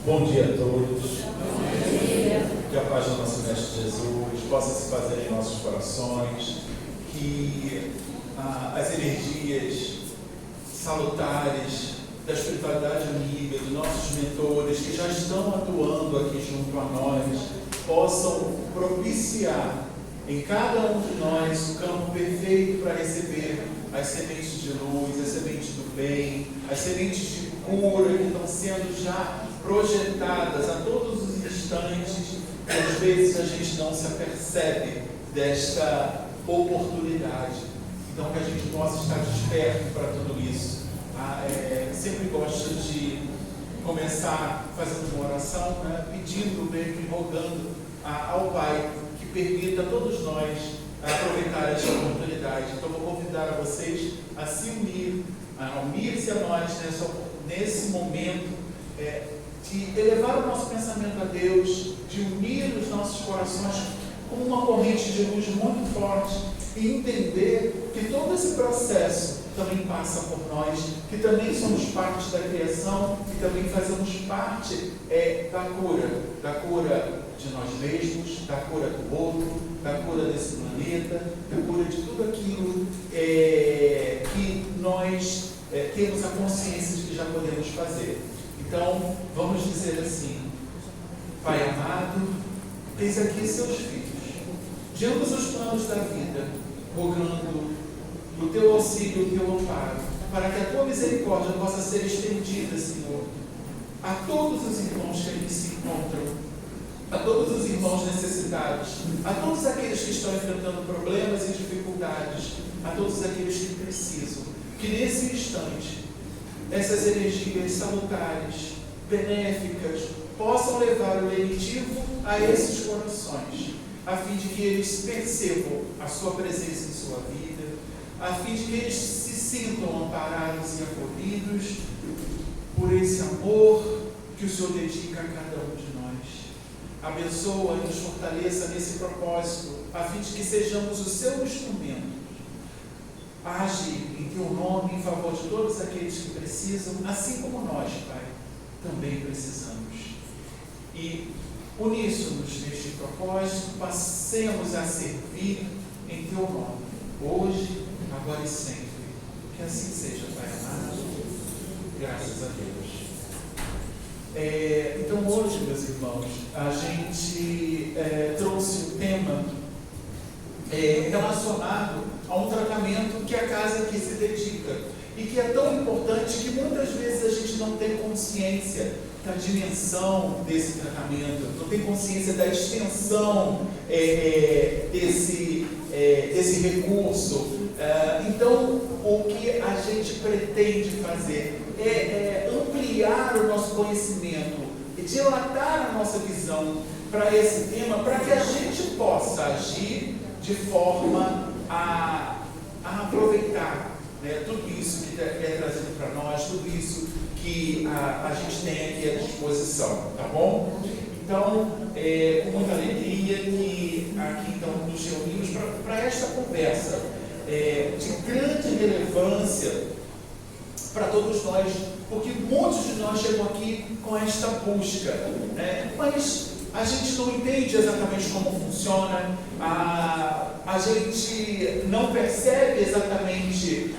Bom dia a todos. Que a paz do nosso Mestre Jesus possa se fazer em nossos corações, que as energias salutares da espiritualidade amiga, dos nossos mentores que já estão atuando aqui junto a nós, possam propiciar em cada um de nós o campo perfeito para receber as sementes de luz, as sementes do bem, as sementes de cura que estão sendo já projetadas a todos os instantes, e às vezes a gente não se apercebe desta oportunidade. Então que a gente possa estar desperto para tudo isso. Sempre gosto de começar fazendo uma oração, pedindo mesmo e rogando ao Pai que permita a todos nós aproveitar esta oportunidade. Então vou convidar a vocês a se unir, a unir-se a nós nesse momento de elevar o nosso pensamento a Deus, de unir os nossos corações com uma corrente de luz muito forte e entender que todo esse processo também passa por nós, que também somos parte da criação e também fazemos parte da cura de nós mesmos, da cura do outro, da cura desse planeta, da cura de tudo aquilo que nós temos a consciência de que já podemos fazer. Então, vamos dizer assim: Pai amado, eis aqui seus filhos, de ambos os planos da vida, rogando o teu auxílio, o teu amparo, para que a tua misericórdia possa ser estendida, Senhor, a todos os irmãos que aqui se encontram, a todos os irmãos necessitados, a todos aqueles que estão enfrentando problemas e dificuldades, a todos aqueles que precisam, que nesse instante essas energias salutares, benéficas, possam levar o lenitivo a esses corações, a fim de que eles percebam a sua presença em sua vida, a fim de que eles se sintam amparados e acolhidos por esse amor que o Senhor dedica a cada um de nós. Abençoa e nos fortaleça nesse propósito, a fim de que sejamos o seu instrumento. Age em teu nome em favor de todos aqueles que precisam, assim como nós, Pai, também precisamos. E, uníssonos neste propósito, passemos a servir em teu nome, hoje, agora e sempre. Que assim seja, Pai amado. Graças a Deus. Então hoje, meus irmãos, a gente trouxe um tema relacionado a um tratamento que a casa aqui se dedica e que é tão importante que muitas vezes a gente não tem consciência da dimensão desse tratamento, não tem consciência da extensão desse recurso. Então, o que a gente pretende fazer é ampliar o nosso conhecimento, dilatar a nossa visão para esse tema, para que a gente possa agir de forma a aproveitar tudo isso que é trazido para nós, tudo isso que a gente tem aqui à disposição, tá bom? Então, com muita alegria que aqui então nos reunimos para esta conversa de grande relevância para todos nós, porque muitos de nós chegam aqui com esta busca, mas a gente não entende exatamente como funciona, a gente não percebe exatamente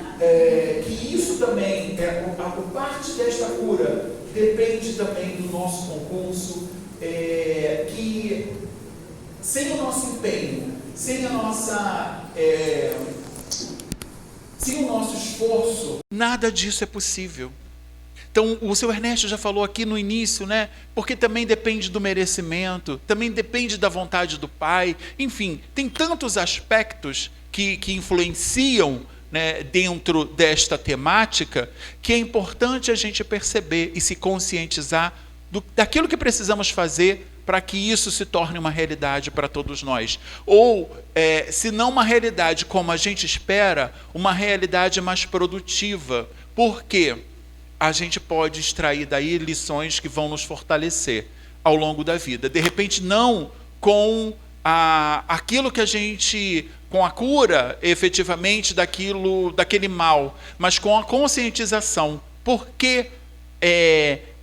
que isso também, a parte desta cura depende também do nosso concurso, que sem o nosso empenho, sem o nosso esforço, nada disso é possível. Então, o seu Ernesto já falou aqui no início, porque também depende do merecimento, também depende da vontade do Pai, enfim, tem tantos aspectos que influenciam dentro desta temática, que é importante a gente perceber e se conscientizar daquilo que precisamos fazer para que isso se torne uma realidade para todos nós. Ou, se não uma realidade como a gente espera, uma realidade mais produtiva. Por quê? A gente pode extrair daí lições que vão nos fortalecer ao longo da vida. De repente, não com aquilo que a gente, com a cura, efetivamente, daquele mal, mas com a conscientização. Por que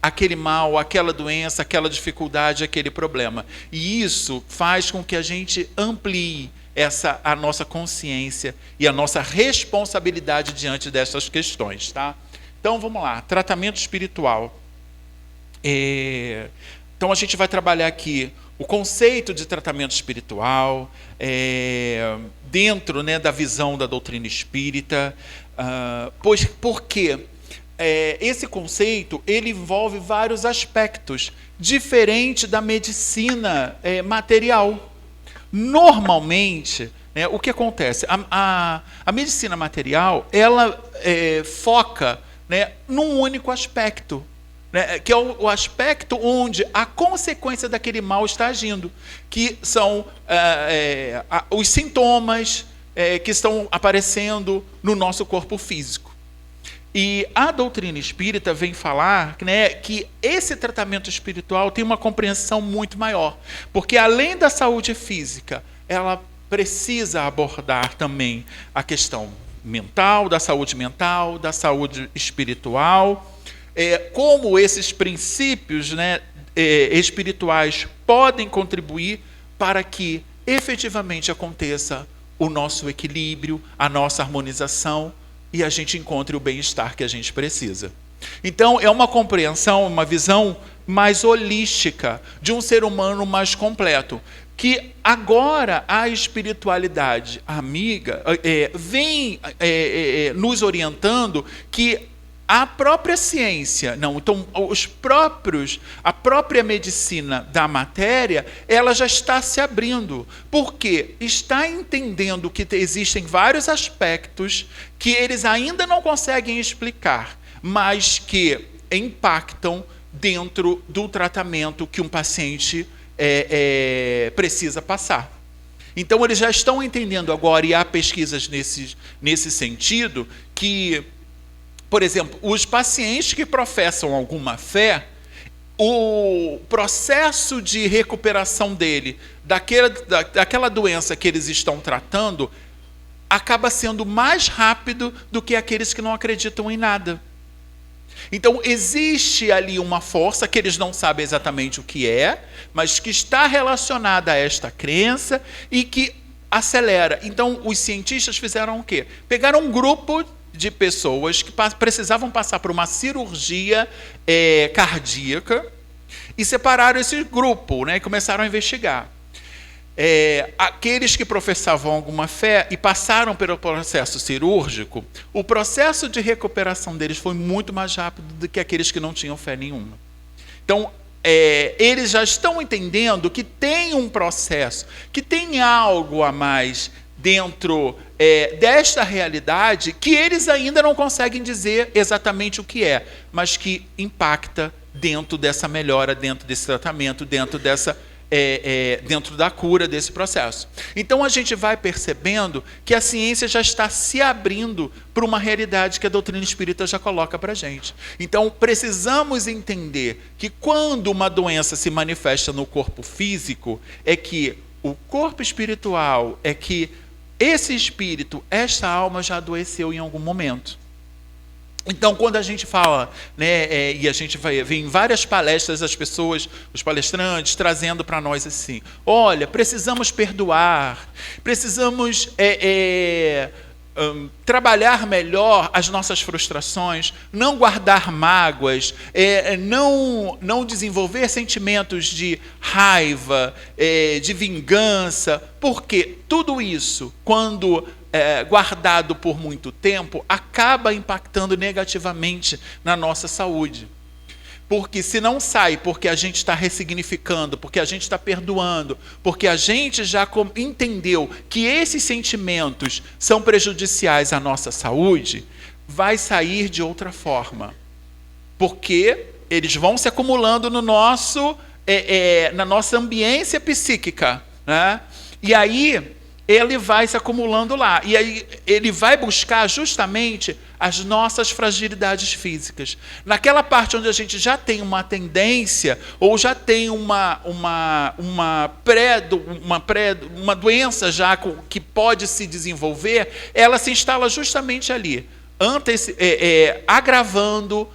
aquele mal, aquela doença, aquela dificuldade, aquele problema. E isso faz com que a gente amplie a nossa consciência e a nossa responsabilidade diante dessas questões. Tá? Então, vamos lá. Tratamento espiritual. Então, a gente vai trabalhar aqui o conceito de tratamento espiritual, dentro, né, da visão da doutrina espírita, porque esse conceito ele envolve vários aspectos, diferente da medicina material. Normalmente, né, o que acontece? A medicina material ela foca, né, num único aspecto, né, que é o aspecto onde a consequência daquele mal está agindo, que são os sintomas que estão aparecendo no nosso corpo físico. E a doutrina espírita vem falar, né, que esse tratamento espiritual tem uma compreensão muito maior, porque além da saúde física, ela precisa abordar também a questão mental, da saúde espiritual, como esses princípios, né, espirituais podem contribuir para que efetivamente aconteça o nosso equilíbrio, a nossa harmonização e a gente encontre o bem-estar que a gente precisa. Então, é uma compreensão, uma visão mais holística de um ser humano mais completo, que agora a espiritualidade amiga vem nos orientando que a própria ciência, então a própria medicina da matéria, ela já está se abrindo, porque está entendendo que existem vários aspectos que eles ainda não conseguem explicar, mas que impactam dentro do tratamento que um paciente precisa passar. Então, eles já estão entendendo agora, e há pesquisas nesse sentido, que, por exemplo, os pacientes que professam alguma fé, o processo de recuperação dele daquela doença que eles estão tratando acaba sendo mais rápido do que aqueles que não acreditam em nada. Então, existe ali uma força que eles não sabem exatamente o que é, mas que está relacionada a esta crença e que acelera. Então, os cientistas fizeram o quê? Pegaram um grupo de pessoas que precisavam passar por uma cirurgia cardíaca e separaram esse grupo, né, e começaram a investigar. Aqueles que professavam alguma fé e passaram pelo processo cirúrgico, o processo de recuperação deles foi muito mais rápido do que aqueles que não tinham fé nenhuma. Então, eles já estão entendendo que tem um processo, que tem algo a mais dentro desta realidade que eles ainda não conseguem dizer exatamente o que é, mas que impacta dentro dessa melhora, dentro desse tratamento, dentro da cura desse processo. Então, a gente vai percebendo que a ciência já está se abrindo para uma realidade que a doutrina espírita já coloca para a gente. Então, precisamos entender que quando uma doença se manifesta no corpo físico, é que o corpo espiritual, é que esse espírito, esta alma já adoeceu em algum momento. Então, quando a gente fala, né, e a gente vai ver em várias palestras as pessoas, os palestrantes, trazendo para nós assim, olha, precisamos perdoar, precisamos trabalhar melhor as nossas frustrações, não guardar mágoas, não desenvolver sentimentos de raiva, de vingança, porque tudo isso, quando guardado por muito tempo, acaba impactando negativamente na nossa saúde. Porque se não sai, porque a gente está ressignificando, porque a gente está perdoando, porque a gente já entendeu que esses sentimentos são prejudiciais à nossa saúde, vai sair de outra forma. Porque eles vão se acumulando no na nossa ambiência psíquica, né? E aí ele vai se acumulando lá. E aí ele vai buscar justamente as nossas fragilidades físicas. Naquela parte onde a gente já tem uma tendência, ou já tem uma doença já que pode se desenvolver, ela se instala justamente ali, agravando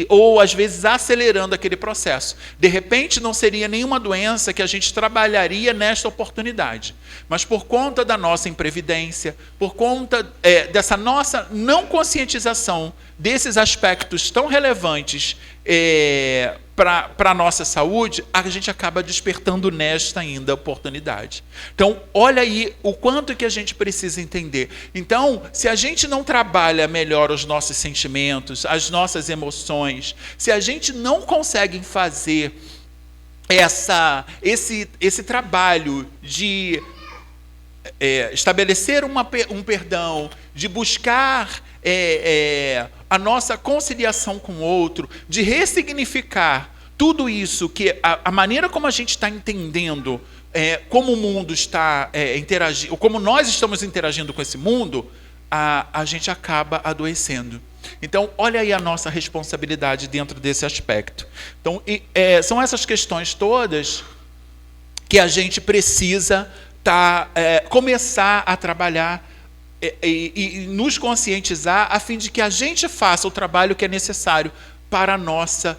ou às vezes acelerando aquele processo. De repente não seria nenhuma doença que a gente trabalharia nesta oportunidade, mas por conta da nossa imprevidência, por conta dessa nossa não conscientização desses aspectos tão relevantes para a nossa saúde, a gente acaba despertando nesta ainda oportunidade. Então, olha aí o quanto que a gente precisa entender. Então, se a gente não trabalha melhor os nossos sentimentos, as nossas emoções, se a gente não consegue fazer esse trabalho de estabelecer um perdão, de buscar a nossa conciliação com o outro, de ressignificar tudo isso, que a maneira como a gente está entendendo como o mundo está interagindo, como nós estamos interagindo com esse mundo, a gente acaba adoecendo. Então, olha aí a nossa responsabilidade dentro desse aspecto. Então, são essas questões todas que a gente precisa começar a trabalhar e nos conscientizar a fim de que a gente faça o trabalho que é necessário para a nossa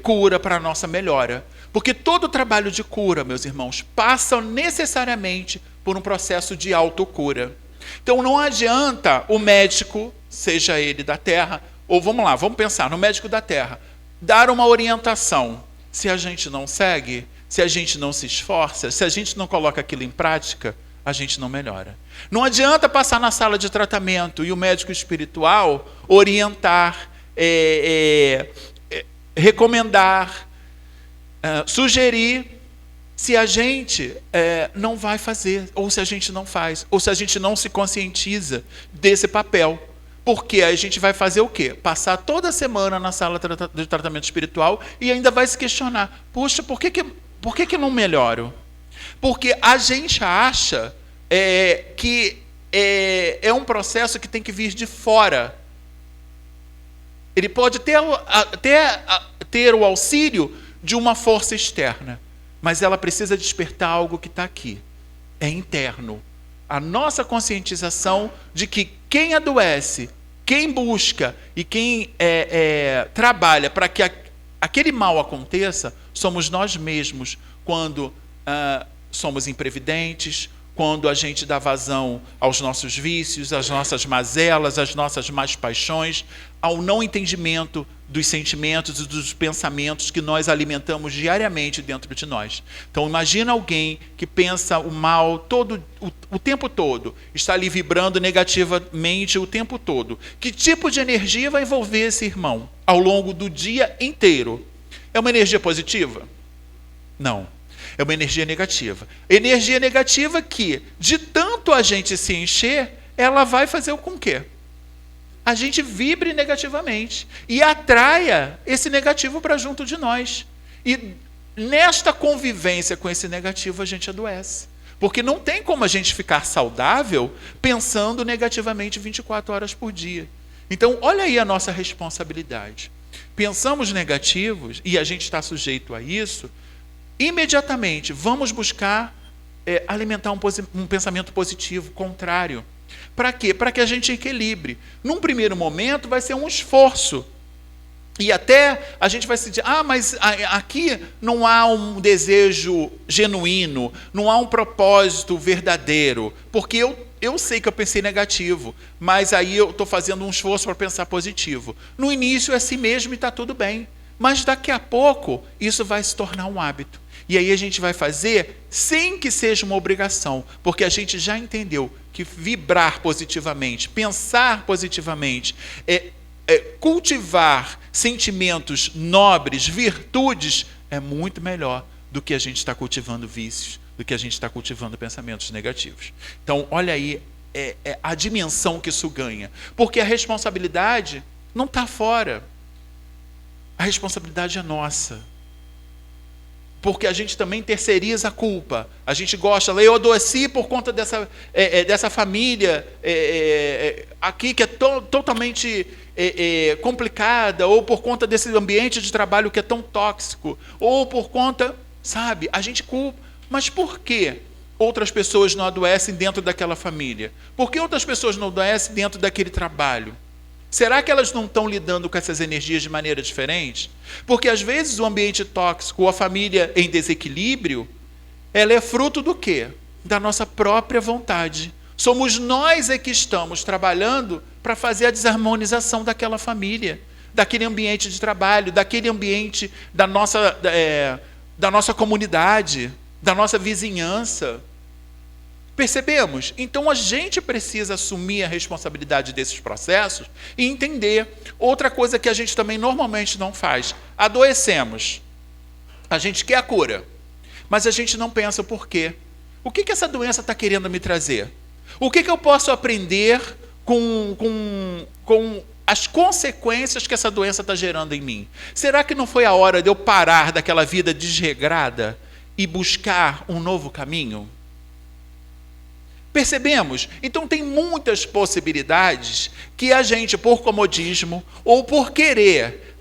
cura, para a nossa melhora. Porque todo trabalho de cura, meus irmãos, passa necessariamente por um processo de autocura. Então não adianta o médico, seja ele da terra, ou vamos pensar no médico da terra, dar uma orientação. Se a gente não segue, se a gente não se esforça, se a gente não coloca aquilo em prática, a gente não melhora. Não adianta passar na sala de tratamento e o médico espiritual orientar, recomendar, sugerir, se a gente não vai fazer, ou se a gente não faz, ou se a gente não se conscientiza desse papel. Porque a gente vai fazer o quê? Passar toda semana na sala de tratamento espiritual e ainda vai se questionar: puxa, por que não melhoro? Porque a gente acha que é um processo que tem que vir de fora. Ele pode ter o auxílio de uma força externa, mas ela precisa despertar algo que está aqui. É interno. A nossa conscientização de que quem adoece, quem busca e quem trabalha para que aquele mal aconteça, somos nós mesmos, quando somos imprevidentes, quando a gente dá vazão aos nossos vícios, às nossas mazelas, às nossas más paixões, ao não entendimento dos sentimentos e dos pensamentos que nós alimentamos diariamente dentro de nós. Então imagina alguém que pensa o mal o tempo todo, está ali vibrando negativamente o tempo todo. Que tipo de energia vai envolver esse irmão ao longo do dia inteiro? É uma energia positiva? Não. É uma energia negativa. Energia negativa que, de tanto a gente se encher, ela vai fazer com quê? A gente vibre negativamente e atraia esse negativo para junto de nós. E nesta convivência com esse negativo, a gente adoece. Porque não tem como a gente ficar saudável pensando negativamente 24 horas por dia. Então, olha aí a nossa responsabilidade. Pensamos negativos, e a gente está sujeito a isso, imediatamente vamos buscar alimentar um pensamento positivo, contrário. Para quê? Para que a gente equilibre. Num primeiro momento vai ser um esforço. E até a gente vai se dizer, mas aqui não há um desejo genuíno, não há um propósito verdadeiro, porque eu sei que eu pensei negativo, mas aí eu estou fazendo um esforço para pensar positivo. No início é assim mesmo e está tudo bem, mas daqui a pouco isso vai se tornar um hábito. E aí a gente vai fazer sem que seja uma obrigação, porque a gente já entendeu que vibrar positivamente, pensar positivamente, cultivar sentimentos nobres, virtudes, é muito melhor do que a gente está cultivando vícios, do que a gente está cultivando pensamentos negativos. Então, olha aí a dimensão que isso ganha. Porque a responsabilidade não está fora. A responsabilidade é nossa. Porque a gente também terceiriza a culpa. A gente gosta, eu adoeci por conta dessa família aqui que é totalmente complicada, ou por conta desse ambiente de trabalho que é tão tóxico, ou por conta, sabe, a gente culpa. Mas por que outras pessoas não adoecem dentro daquela família? Por que outras pessoas não adoecem dentro daquele trabalho? Será que elas não estão lidando com essas energias de maneira diferente? Porque às vezes o ambiente tóxico ou a família em desequilíbrio, ela é fruto do quê? Da nossa própria vontade. Somos nós que estamos trabalhando para fazer a desarmonização daquela família, daquele ambiente de trabalho, daquele ambiente da nossa comunidade, da nossa vizinhança. Percebemos? Então a gente precisa assumir a responsabilidade desses processos e entender. Outra coisa que a gente também normalmente não faz: adoecemos. A gente quer a cura, mas a gente não pensa o porquê. O que essa doença está querendo me trazer? O que eu posso aprender com as consequências que essa doença está gerando em mim? Será que não foi a hora de eu parar daquela vida desregrada e buscar um novo caminho? Percebemos? Então tem muitas possibilidades que a gente, por comodismo ou por querer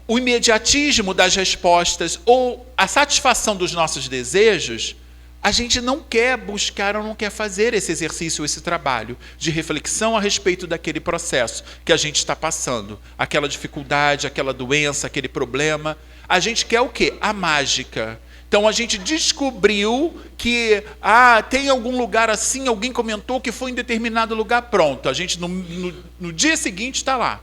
o imediatismo das respostas ou a satisfação dos nossos desejos, a gente não quer buscar ou não quer fazer esse exercício, esse trabalho de reflexão a respeito daquele processo que a gente está passando, aquela dificuldade, aquela doença, aquele problema. A gente quer o quê? A mágica. Então a gente descobriu que tem algum lugar assim, alguém comentou que foi em determinado lugar, pronto. A gente no dia seguinte está lá.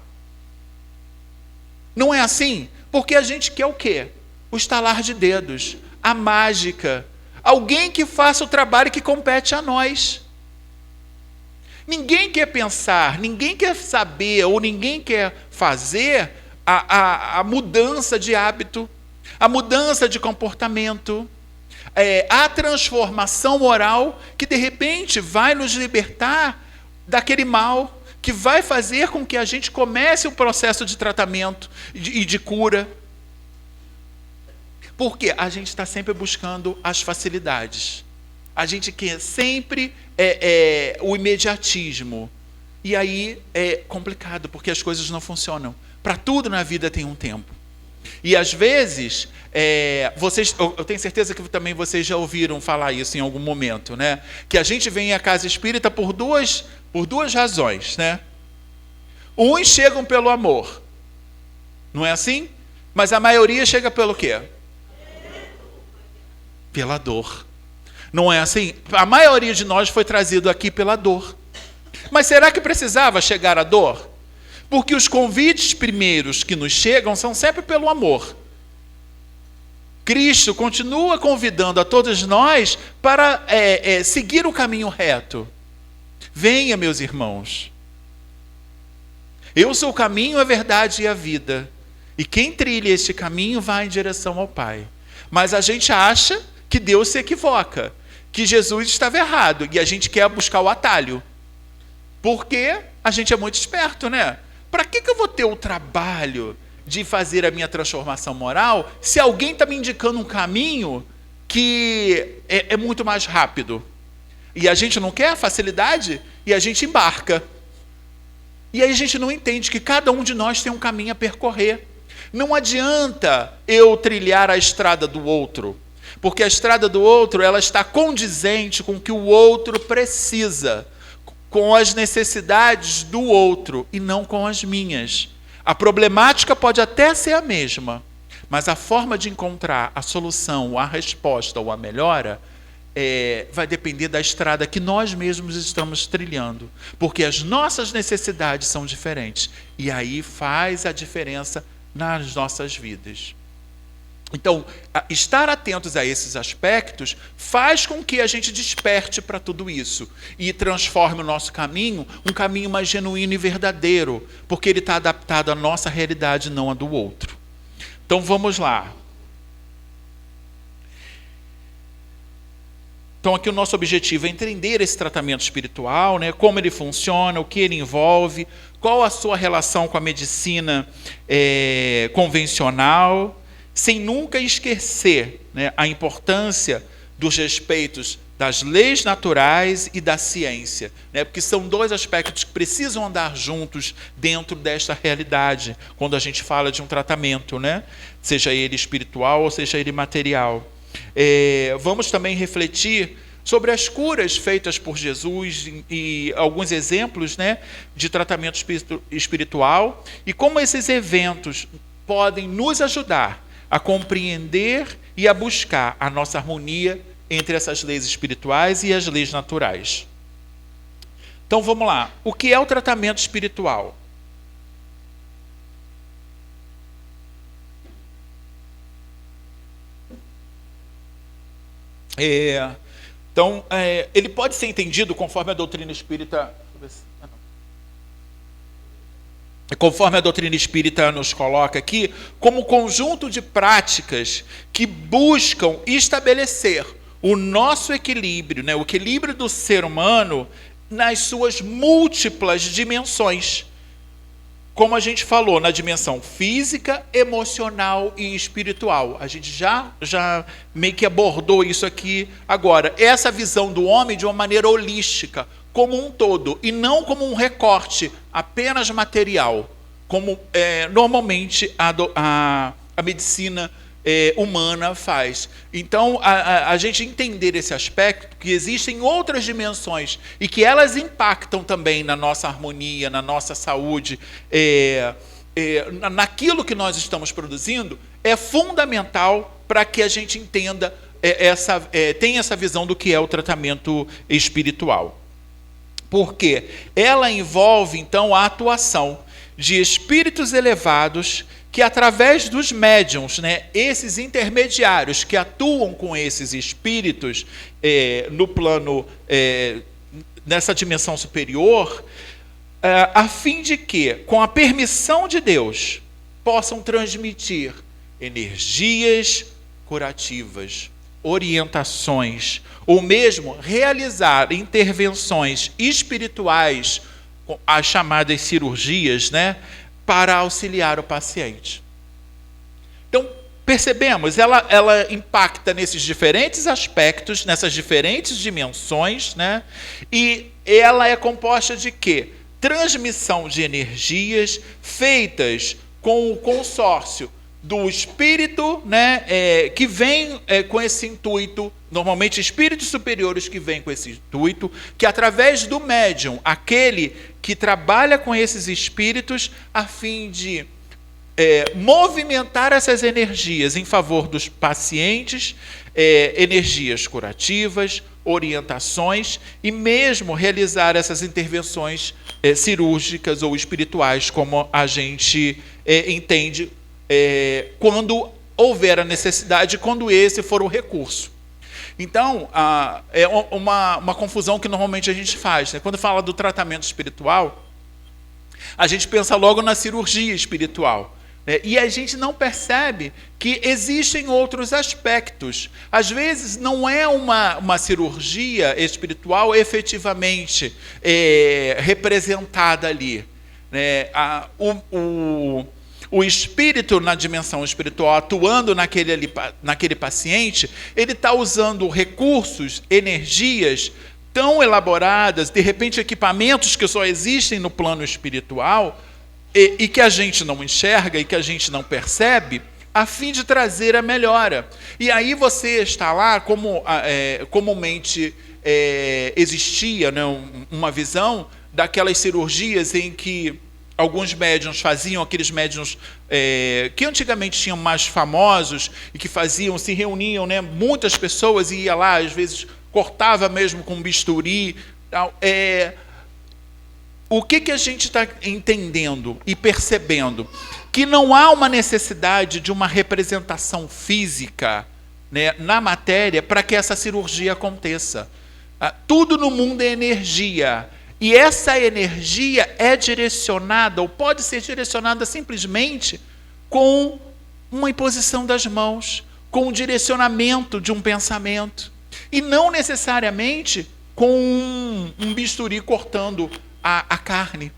Não é assim? Porque a gente quer o quê? O estalar de dedos, a mágica. Alguém que faça o trabalho que compete a nós. Ninguém quer pensar, ninguém quer saber ou ninguém quer fazer a mudança de hábito, a mudança de comportamento, a transformação moral que de repente vai nos libertar daquele mal, que vai fazer com que a gente comece o processo de tratamento e de cura. Porque a gente está sempre buscando as facilidades. A gente quer sempre o imediatismo. E aí é complicado, porque as coisas não funcionam. Para tudo na vida tem um tempo. E às vezes, eu tenho certeza que também vocês já ouviram falar isso em algum momento, né? Que a gente vem à casa espírita por duas razões, né? Uns chegam pelo amor, não é assim? Mas a maioria chega pelo quê? Pela dor. Não é assim? A maioria de nós foi trazido aqui pela dor. Mas será que precisava chegar a dor? Porque os convites primeiros que nos chegam são sempre pelo amor. Cristo continua convidando a todos nós para seguir o caminho reto. Venha, meus irmãos. Eu sou o caminho, a verdade e a vida. E quem trilha este caminho vai em direção ao Pai. Mas a gente acha que Deus se equivoca, que Jesus estava errado, e a gente quer buscar o atalho. Porque a gente é muito esperto, né? Para que eu vou ter o trabalho de fazer a minha transformação moral se alguém está me indicando um caminho que é muito mais rápido? E a gente não quer a facilidade e a gente embarca. E aí a gente não entende que cada um de nós tem um caminho a percorrer. Não adianta eu trilhar a estrada do outro, porque a estrada do outro ela está condizente com o que o outro precisa, com as necessidades do outro e não com as minhas. A problemática pode até ser a mesma, mas a forma de encontrar a solução, a resposta ou a melhora vai depender da estrada que nós mesmos estamos trilhando, porque as nossas necessidades são diferentes e aí faz a diferença nas nossas vidas. Então, estar atentos a esses aspectos faz com que a gente desperte para tudo isso e transforme o nosso caminho um caminho mais genuíno e verdadeiro, porque ele está adaptado à nossa realidade, não à do outro. Então, vamos lá. Então, aqui o nosso objetivo é entender esse tratamento espiritual, né? Como ele funciona, o que ele envolve, qual a sua relação com a medicina convencional, sem nunca esquecer, né, a importância dos respeitos das leis naturais e da ciência, né, porque são dois aspectos que precisam andar juntos dentro desta realidade, quando a gente fala de um tratamento, né, seja ele espiritual ou seja ele material. Vamos também refletir sobre as curas feitas por Jesus e alguns exemplos, né, de tratamento espiritual e como esses eventos podem nos ajudar a compreender e a buscar a nossa harmonia entre essas leis espirituais e as leis naturais. Então vamos lá. O que é o tratamento espiritual? Ele pode ser entendido conforme a doutrina espírita. Conforme a doutrina espírita nos coloca aqui, como conjunto de práticas que buscam estabelecer o nosso equilíbrio, né, o equilíbrio do ser humano nas suas múltiplas dimensões. Como a gente falou, na dimensão física, emocional e espiritual. A gente já meio que abordou isso aqui agora. Essa visão do homem de uma maneira holística, como um todo, e não como um recorte apenas material, como normalmente a medicina humana faz. Então, a gente entender esse aspecto, que existem outras dimensões e que elas impactam também na nossa harmonia, na nossa saúde, naquilo que nós estamos produzindo, é fundamental para que a gente entenda, tenha essa visão do que é o tratamento espiritual. Porque ela envolve, então, a atuação de espíritos elevados que, através dos médiuns, né, esses intermediários que atuam com esses espíritos no plano, nessa dimensão superior, a fim de que, com a permissão de Deus, possam transmitir energias curativas, orientações, ou mesmo realizar intervenções espirituais, as chamadas cirurgias, né, para auxiliar o paciente. Então, percebemos, ela impacta nesses diferentes aspectos, nessas diferentes dimensões, né, e ela é composta de quê? Transmissão de energias feitas com o consórcio do espírito, né, que vem com esse intuito, normalmente espíritos superiores que vêm com esse intuito, que através do médium, aquele que trabalha com esses espíritos, a fim de movimentar essas energias em favor dos pacientes, energias curativas, orientações e mesmo realizar essas intervenções cirúrgicas ou espirituais, como a gente entende, quando houver a necessidade, quando esse for o recurso. Então, é uma confusão que normalmente a gente faz, né? Quando fala do tratamento espiritual, a gente pensa logo na cirurgia espiritual, né? E a gente não percebe que existem outros aspectos. Às vezes, não é uma cirurgia espiritual efetivamente representada ali, né? O espírito na dimensão espiritual atuando naquele paciente, ele está usando recursos, energias tão elaboradas, de repente equipamentos que só existem no plano espiritual e que a gente não enxerga e que a gente não percebe, a fim de trazer a melhora. E aí você está lá, como comumente existia, né, uma visão daquelas cirurgias em que alguns médiuns faziam, aqueles médiuns que antigamente tinham mais famosos e que faziam, se reuniam, né, muitas pessoas e ia lá, às vezes cortava mesmo com bisturi. O que a gente está entendendo e percebendo? Que não há uma necessidade de uma representação física, né, na matéria para que essa cirurgia aconteça. Tudo no mundo é energia. E essa energia é direcionada, ou pode ser direcionada simplesmente com uma imposição das mãos, com o direcionamento de um pensamento. E não necessariamente com um bisturi cortando a carne.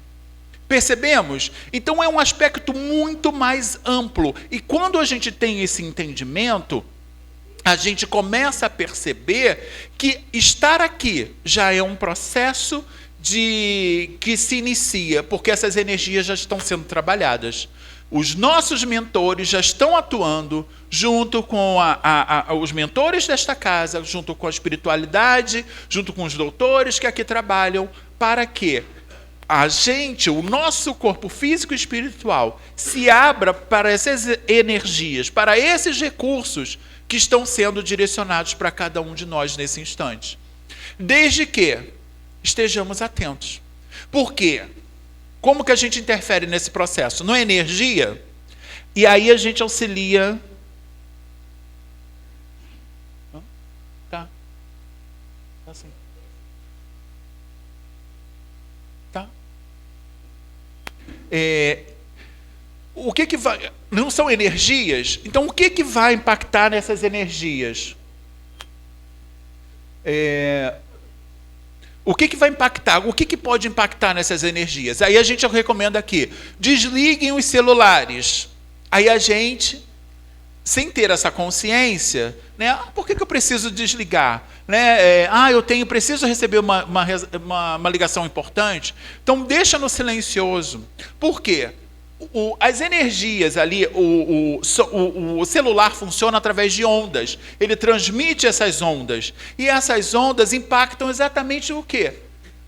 Percebemos? Então é um aspecto muito mais amplo. E quando a gente tem esse entendimento, a gente começa a perceber que estar aqui já é um processo que se inicia, porque essas energias já estão sendo trabalhadas. Os nossos mentores já estão atuando junto com os mentores desta casa, junto com a espiritualidade, junto com os doutores que aqui trabalham, para que a gente, o nosso corpo físico e espiritual, se abra para essas energias, para esses recursos que estão sendo direcionados para cada um de nós nesse instante. Desde que estejamos atentos. Por quê? Como que a gente interfere nesse processo? Não é energia? E aí a gente auxilia. Tá. Tá assim. Tá. O que vai... Não são energias? Então o que vai impactar nessas energias? O que vai impactar? O que pode impactar nessas energias? Aí a gente recomenda aqui, desliguem os celulares. Aí a gente, sem ter essa consciência, né? Por que eu preciso desligar? Né? Preciso receber uma ligação importante. Então deixa no silencioso. Por quê? As energias ali, o celular funciona através de ondas. Ele transmite essas ondas. E essas ondas impactam exatamente o quê?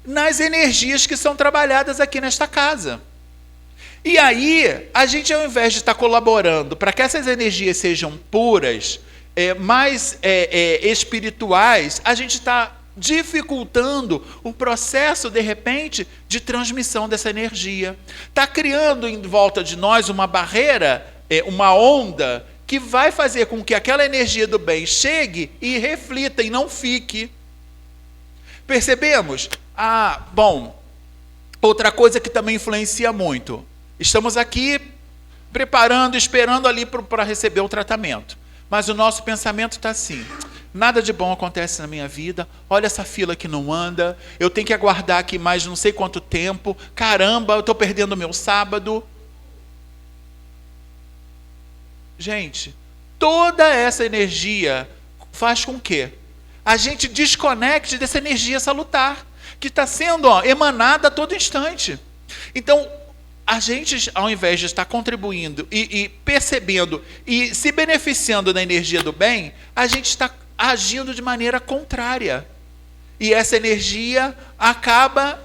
Nas energias que são trabalhadas aqui nesta casa. E aí, a gente, ao invés de estar colaborando para que essas energias sejam puras, mais espirituais, a gente está dificultando o processo, de repente, de transmissão dessa energia. Está criando em volta de nós uma barreira, uma onda, que vai fazer com que aquela energia do bem chegue e reflita e não fique. Percebemos? Outra coisa que também influencia muito. Estamos aqui preparando, esperando ali para receber o tratamento. Mas o nosso pensamento está assim: nada de bom acontece na minha vida, olha essa fila que não anda, eu tenho que aguardar aqui mais não sei quanto tempo, caramba, eu estou perdendo o meu sábado. Gente, toda essa energia faz com que a gente desconecte dessa energia salutar, que está sendo emanada a todo instante. Então, a gente, ao invés de estar contribuindo e percebendo e se beneficiando da energia do bem, a gente está agindo de maneira contrária. E essa energia acaba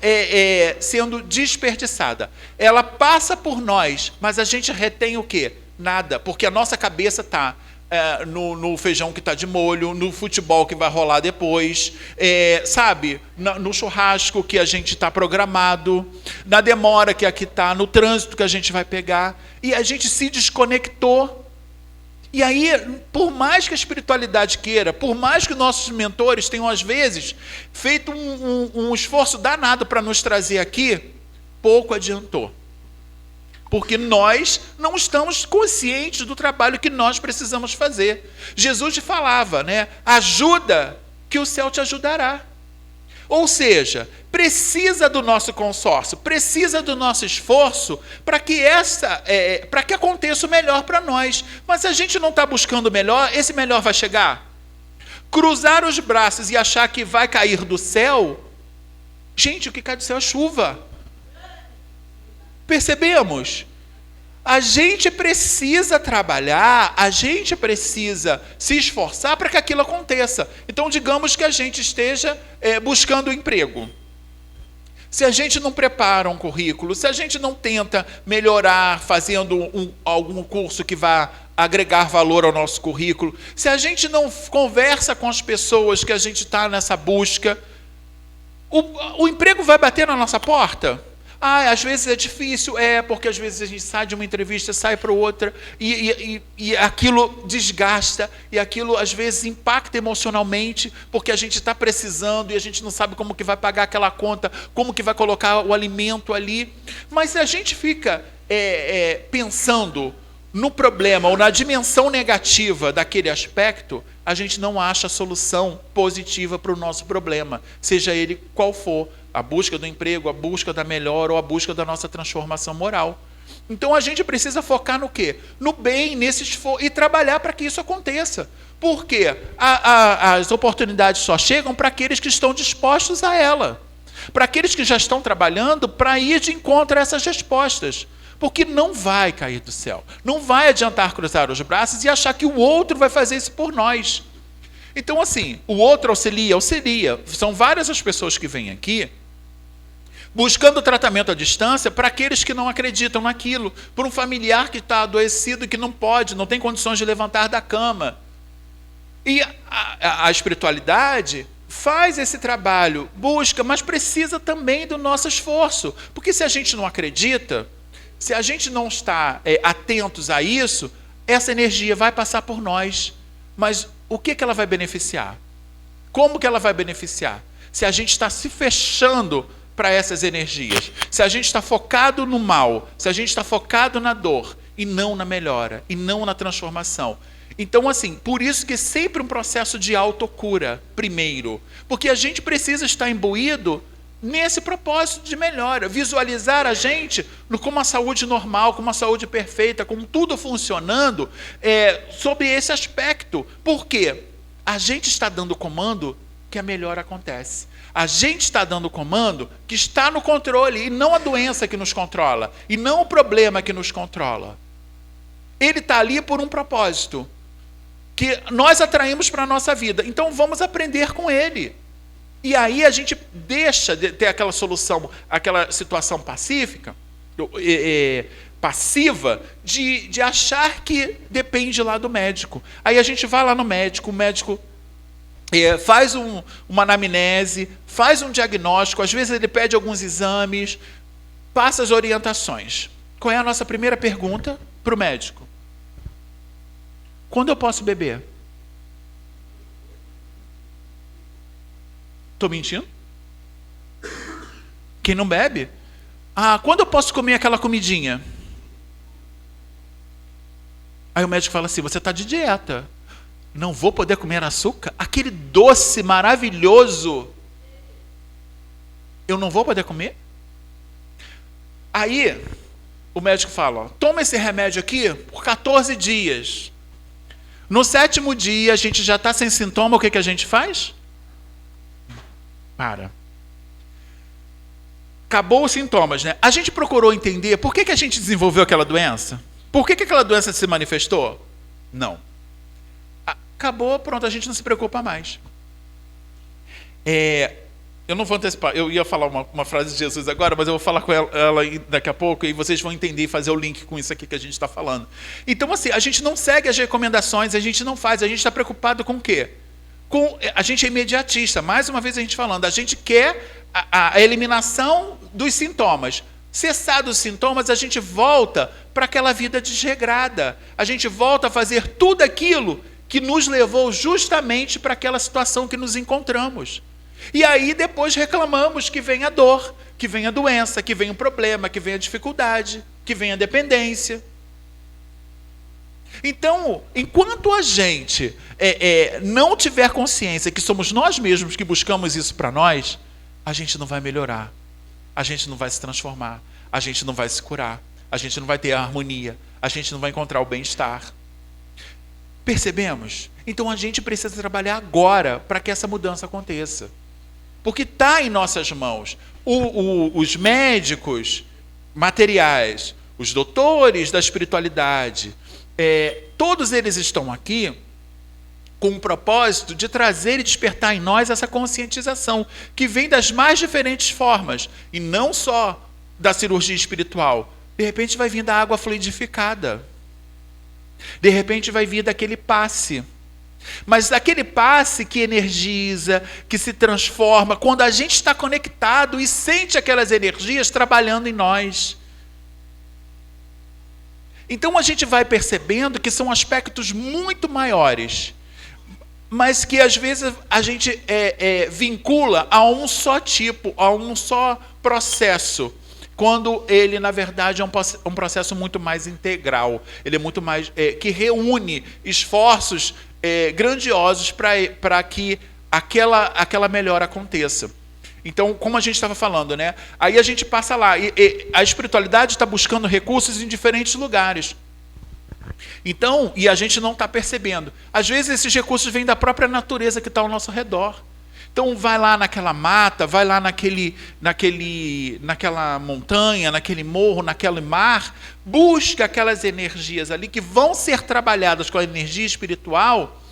sendo desperdiçada. Ela passa por nós, mas a gente retém o quê? Nada, porque a nossa cabeça está no feijão que está de molho, no futebol que vai rolar depois, no churrasco que a gente está programado, na demora que aqui está, no trânsito que a gente vai pegar, e a gente se desconectou. E aí, por mais que a espiritualidade queira, por mais que nossos mentores tenham, às vezes, feito um esforço danado para nos trazer aqui, pouco adiantou. Porque nós não estamos conscientes do trabalho que nós precisamos fazer. Jesus te falava, né? Ajuda, que o céu te ajudará. Ou seja, precisa do nosso consórcio, precisa do nosso esforço para que aconteça o melhor para nós. Mas se a gente não está buscando o melhor, esse melhor vai chegar? Cruzar os braços e achar que vai cair do céu? Gente, o que cai do céu é chuva. Percebemos? A gente precisa trabalhar, a gente precisa se esforçar para que aquilo aconteça. Então, digamos que a gente esteja buscando emprego. Se a gente não prepara um currículo, se a gente não tenta melhorar fazendo algum curso que vá agregar valor ao nosso currículo, se a gente não conversa com as pessoas que a gente está nessa busca, o emprego vai bater na nossa porta? Às vezes é difícil, porque às vezes a gente sai de uma entrevista, sai para outra, e aquilo desgasta, e aquilo às vezes impacta emocionalmente, porque a gente está precisando, e a gente não sabe como que vai pagar aquela conta, como que vai colocar o alimento ali. Mas se a gente fica pensando no problema, ou na dimensão negativa daquele aspecto, a gente não acha solução positiva para o nosso problema, seja ele qual for. A busca do emprego, a busca da melhora ou a busca da nossa transformação moral. Então a gente precisa focar no quê? No bem, nesse esforço, e trabalhar para que isso aconteça. Por quê? As oportunidades só chegam para aqueles que estão dispostos a ela. para aqueles que já estão trabalhando, para ir de encontro a essas respostas. Porque não vai cair do céu. Não vai adiantar cruzar os braços e achar que o outro vai fazer isso por nós. Então, assim, o outro auxilia. São várias as pessoas que vêm aqui buscando tratamento à distância para aqueles que não acreditam naquilo, por um familiar que está adoecido, que não pode, não tem condições de levantar da cama. E a espiritualidade faz esse trabalho, busca, mas precisa também do nosso esforço, porque se a gente não acredita, se a gente não está atentos a isso, essa energia vai passar por nós, mas o que ela vai beneficiar? Como que ela vai beneficiar? Se a gente está se fechando para essas energias, se a gente está focado no mal, se a gente está focado na dor e não na melhora, e não na transformação. Então, assim, por isso que é sempre um processo de autocura, primeiro, porque a gente precisa estar imbuído nesse propósito de melhora, visualizar a gente com uma saúde normal, com uma saúde perfeita, com tudo funcionando, sob esse aspecto. Por quê? A gente está dando comando que a melhora acontece. A gente está dando comando que está no controle, e não a doença que nos controla, e não o problema que nos controla. Ele está ali por um propósito, que nós atraímos para a nossa vida. Então vamos aprender com ele. E aí a gente deixa de ter aquela solução, aquela situação passiva, de achar que depende lá do médico. Aí a gente vai lá no médico, o médico faz uma anamnese, faz um diagnóstico, às vezes ele pede alguns exames, passa as orientações. Qual é a nossa primeira pergunta para o médico? Quando eu posso beber? Estou mentindo? Quem não bebe? Quando eu posso comer aquela comidinha? Aí o médico fala assim, você está de dieta. Não vou poder comer açúcar? Aquele doce maravilhoso, eu não vou poder comer? Aí, o médico fala, toma esse remédio aqui por 14 dias. No 7º dia, a gente já está sem sintoma, o que a gente faz? Para. Acabou os sintomas, né? A gente procurou entender por que a gente desenvolveu aquela doença? Por que aquela doença se manifestou? Não. Acabou, pronto, a gente não se preocupa mais. Eu não vou antecipar, eu ia falar uma frase de Jesus agora, mas eu vou falar com ela daqui a pouco, e vocês vão entender e fazer o link com isso aqui que a gente está falando. Então, assim, a gente não segue as recomendações, a gente não faz, a gente está preocupado com o quê? A gente é imediatista, mais uma vez a gente falando, a gente quer a eliminação dos sintomas. Cessados os sintomas, a gente volta para aquela vida desregrada. A gente volta a fazer tudo aquilo que nos levou justamente para aquela situação que nos encontramos. E aí depois reclamamos que vem a dor, que vem a doença, que vem o problema, que vem a dificuldade, que vem a dependência. Então, enquanto a gente não tiver consciência que somos nós mesmos que buscamos isso para nós, a gente não vai melhorar, a gente não vai se transformar, a gente não vai se curar, a gente não vai ter a harmonia, a gente não vai encontrar o bem-estar. Percebemos? Então a gente precisa trabalhar agora para que essa mudança aconteça. Porque está em nossas mãos. Os médicos materiais, os doutores da espiritualidade, todos eles estão aqui com o propósito de trazer e despertar em nós essa conscientização, que vem das mais diferentes formas, e não só da cirurgia espiritual. De repente vai vir da água fluidificada. De repente vai vir daquele passe. Mas aquele passe que energiza, que se transforma, quando a gente está conectado e sente aquelas energias trabalhando em nós. Então a gente vai percebendo que são aspectos muito maiores, mas que às vezes a gente vincula a um só tipo, a um só processo, quando ele, na verdade, é um processo muito mais integral. Ele é muito mais que reúne esforços grandiosos para que aquela melhora aconteça. Então, como a gente estava falando, né? Aí a gente passa lá, e a espiritualidade está buscando recursos em diferentes lugares. Então, e a gente não está percebendo. Às vezes esses recursos vêm da própria natureza que está ao nosso redor. Então vai lá naquela mata, vai lá naquela montanha, naquele morro, naquele mar, busca aquelas energias ali que vão ser trabalhadas com a energia espiritual.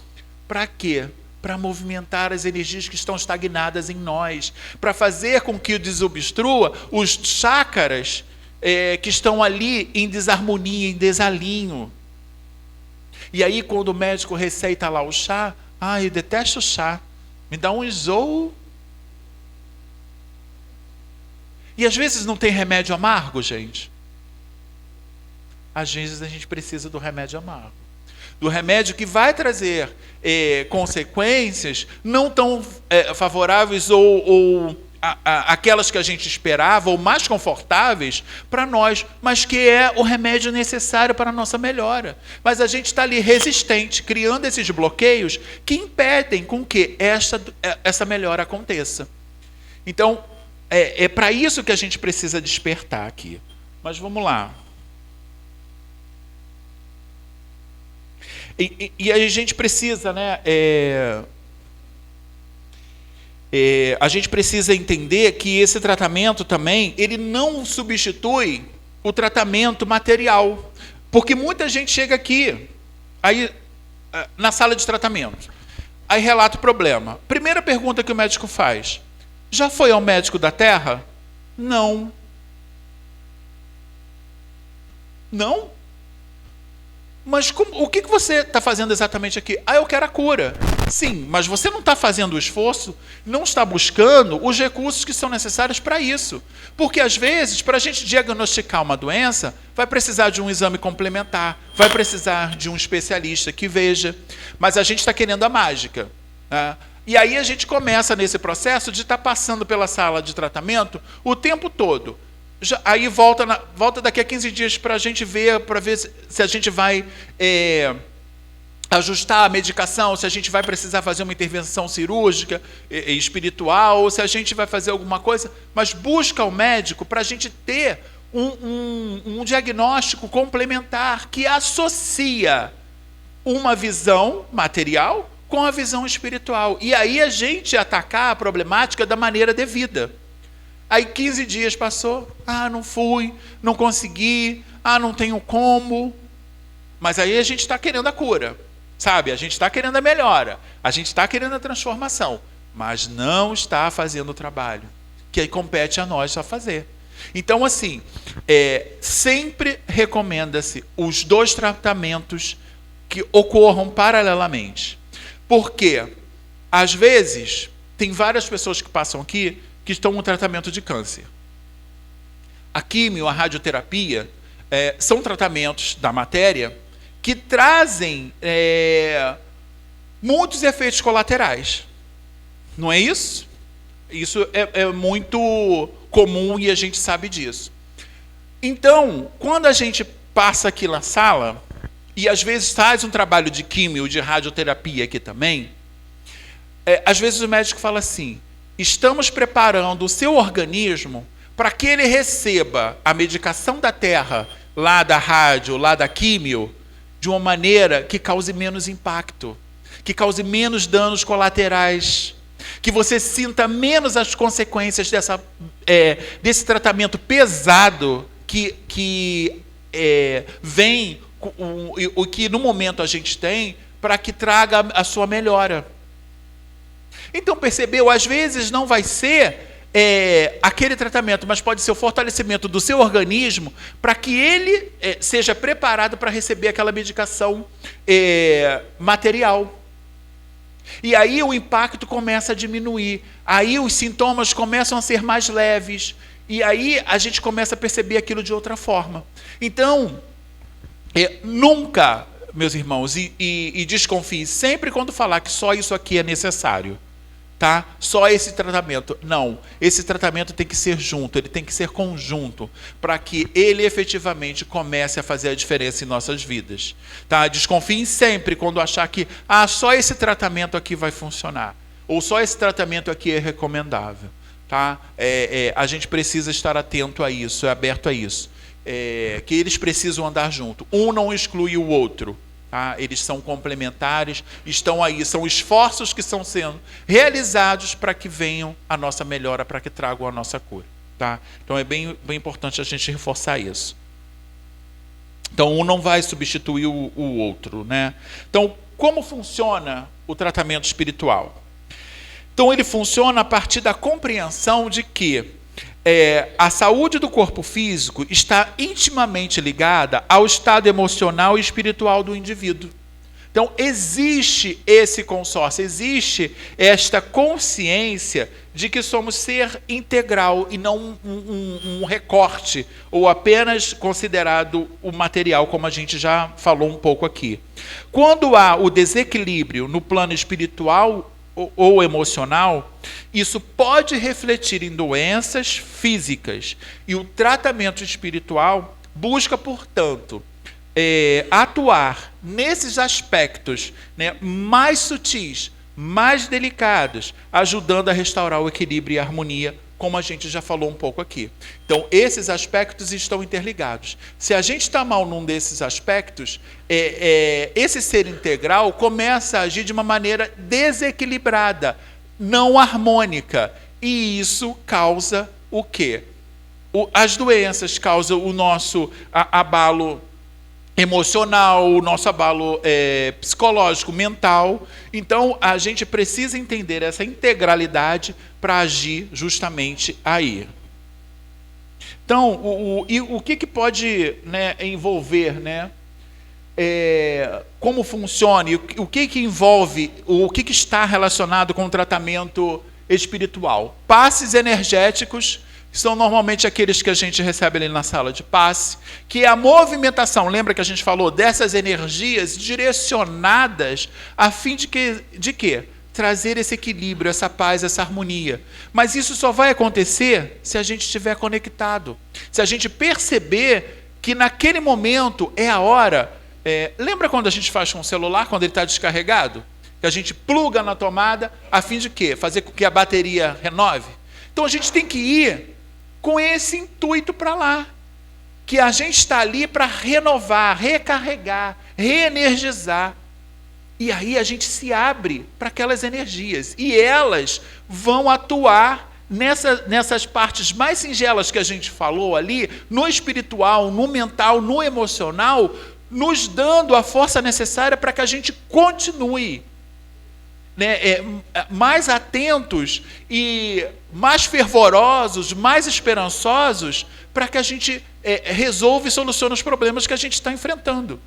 Para quê? Para movimentar as energias que estão estagnadas em nós, para fazer com que desobstrua os chakras que estão ali em desarmonia, em desalinho. E aí, quando o médico receita lá o chá, eu detesto o chá, me dá um enjoo. E às vezes não tem remédio amargo, gente. Às vezes a gente precisa do remédio amargo. Do remédio que vai trazer consequências não tão favoráveis ou aquelas que a gente esperava, ou mais confortáveis para nós, mas que é o remédio necessário para a nossa melhora. Mas a gente está ali resistente, criando esses bloqueios que impedem com que essa melhora aconteça. Então, é para isso que a gente precisa despertar aqui. Mas vamos lá. E a gente precisa, né? A gente precisa entender que esse tratamento também, ele não substitui o tratamento material. Porque muita gente chega aqui, aí, na sala de tratamento, aí relata o problema. Primeira pergunta que o médico faz: já foi ao médico da Terra? Não. Não? Mas o que você está fazendo exatamente aqui? Eu quero a cura. Sim, mas você não está fazendo o esforço, não está buscando os recursos que são necessários para isso. Porque, às vezes, para a gente diagnosticar uma doença, vai precisar de um exame complementar, vai precisar de um especialista que veja, mas a gente está querendo a mágica, né? E aí a gente começa nesse processo de estar passando pela sala de tratamento o tempo todo. Aí volta daqui a 15 dias para ver se a gente vai ajustar a medicação, se a gente vai precisar fazer uma intervenção cirúrgica, espiritual, ou se a gente vai fazer alguma coisa, mas busca o médico para a gente ter um diagnóstico complementar que associa uma visão material com a visão espiritual. E aí a gente atacar a problemática da maneira devida. Aí 15 dias passou, não fui, não consegui, não tenho como. Mas aí a gente está querendo a cura, sabe? A gente está querendo a melhora, a gente está querendo a transformação, mas não está fazendo o trabalho que aí compete a nós a fazer. Então, assim, sempre recomenda-se os dois tratamentos que ocorram paralelamente. Porque, às vezes, tem várias pessoas que passam aqui que estão no tratamento de câncer. A quimio, a radioterapia, são tratamentos da matéria que trazem muitos efeitos colaterais. Não é isso? Isso é muito comum e a gente sabe disso. Então, quando a gente passa aqui na sala, e às vezes faz um trabalho de quimio, de radioterapia aqui também, às vezes o médico fala assim: estamos preparando o seu organismo para que ele receba a medicação da Terra, lá da rádio, lá da químio, de uma maneira que cause menos impacto, que cause menos danos colaterais, que você sinta menos as consequências desse tratamento pesado que vem, o que no momento a gente tem, para que traga a sua melhora. Então, percebeu? Às vezes não vai ser aquele tratamento, mas pode ser o fortalecimento do seu organismo para que ele seja preparado para receber aquela medicação material. E aí o impacto começa a diminuir, aí os sintomas começam a ser mais leves, e aí a gente começa a perceber aquilo de outra forma. Então, nunca, meus irmãos, e desconfie sempre quando falar que só isso aqui é necessário. Tá? Só esse tratamento. Não, esse tratamento tem que ser junto, ele tem que ser conjunto, para que ele efetivamente comece a fazer a diferença em nossas vidas. Tá? Desconfiem sempre quando achar que só esse tratamento aqui vai funcionar, ou só esse tratamento aqui é recomendável. Tá? A gente precisa estar atento a isso, aberto a isso. Que eles precisam andar junto. Um não exclui o outro. Tá? Eles são complementares, estão aí, são esforços que estão sendo realizados para que venham a nossa melhora, para que tragam a nossa cura. Tá? Então é bem importante a gente reforçar isso. Então um não vai substituir o outro. Né? Então, como funciona o tratamento espiritual? Então ele funciona a partir da compreensão de que a saúde do corpo físico está intimamente ligada ao estado emocional e espiritual do indivíduo. Então, existe esse consórcio, existe esta consciência de que somos ser integral e não um recorte, ou apenas considerado o material, como a gente já falou um pouco aqui. Quando há o desequilíbrio no plano espiritual ou emocional, isso pode refletir em doenças físicas. E o tratamento espiritual busca, portanto, atuar nesses aspectos, né, mais sutis, mais delicados, ajudando a restaurar o equilíbrio e a harmonia, como a gente já falou um pouco aqui. Então, esses aspectos estão interligados. Se a gente está mal num desses aspectos, esse ser integral começa a agir de uma maneira desequilibrada, não harmônica. E isso causa o quê? As doenças causam o nosso abalo emocional, o nosso abalo psicológico, mental. Então, a gente precisa entender essa integralidade para agir justamente aí. Então, o que pode, né, envolver, né, como funciona, o que envolve, o que está relacionado com o tratamento espiritual? Passes energéticos, são normalmente aqueles que a gente recebe ali na sala de passe, que é a movimentação, lembra que a gente falou dessas energias direcionadas a fim de quê? Trazer esse equilíbrio, essa paz, essa harmonia. Mas isso só vai acontecer se a gente estiver conectado, se a gente perceber que naquele momento é a hora. Lembra quando a gente faz com o celular, quando ele está descarregado? Que a gente pluga na tomada a fim de quê? Fazer com que a bateria renove? Então a gente tem que ir com esse intuito para lá, que a gente está ali para renovar, recarregar, reenergizar. E aí a gente se abre para aquelas energias, e elas vão atuar nessas partes mais singelas que a gente falou ali, no espiritual, no mental, no emocional, nos dando a força necessária para que a gente continue, né, mais atentos e mais fervorosos, mais esperançosos, para que a gente resolva e solucione os problemas que a gente está enfrentando.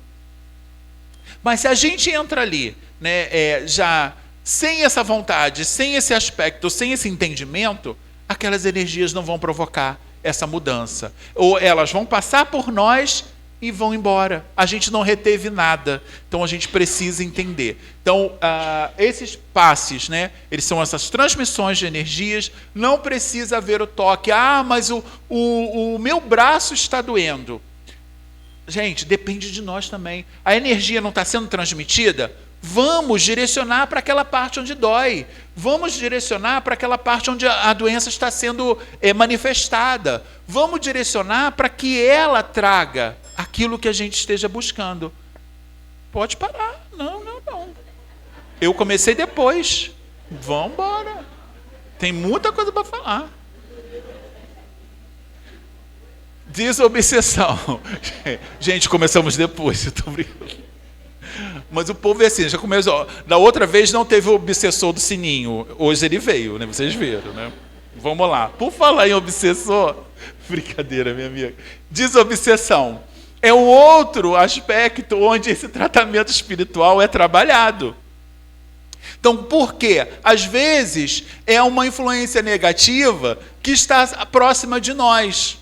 Mas se a gente entra ali, né, já sem essa vontade, sem esse aspecto, sem esse entendimento, aquelas energias não vão provocar essa mudança. Ou elas vão passar por nós e vão embora. A gente não reteve nada. Então a gente precisa entender. Então, esses passes, né, eles são essas transmissões de energias. Não precisa haver o toque. Mas o meu braço está doendo. Gente, depende de nós também. A energia não está sendo transmitida? Vamos direcionar para aquela parte onde dói. Vamos direcionar para aquela parte onde a doença está sendo manifestada. Vamos direcionar para que ela traga aquilo que a gente esteja buscando. Pode parar. Não. Eu comecei depois. Vamos embora. Tem muita coisa para falar. Desobsessão. Gente, começamos depois. Eu tô brincando. Mas o povo é assim, já começou. Da outra vez não teve o obsessor do sininho. Hoje ele veio, né? Vocês viram, né? Vamos lá. Por falar em obsessor, brincadeira, minha amiga. Desobsessão é um outro aspecto onde esse tratamento espiritual é trabalhado. Então, por quê? Às vezes é uma influência negativa que está próxima de nós.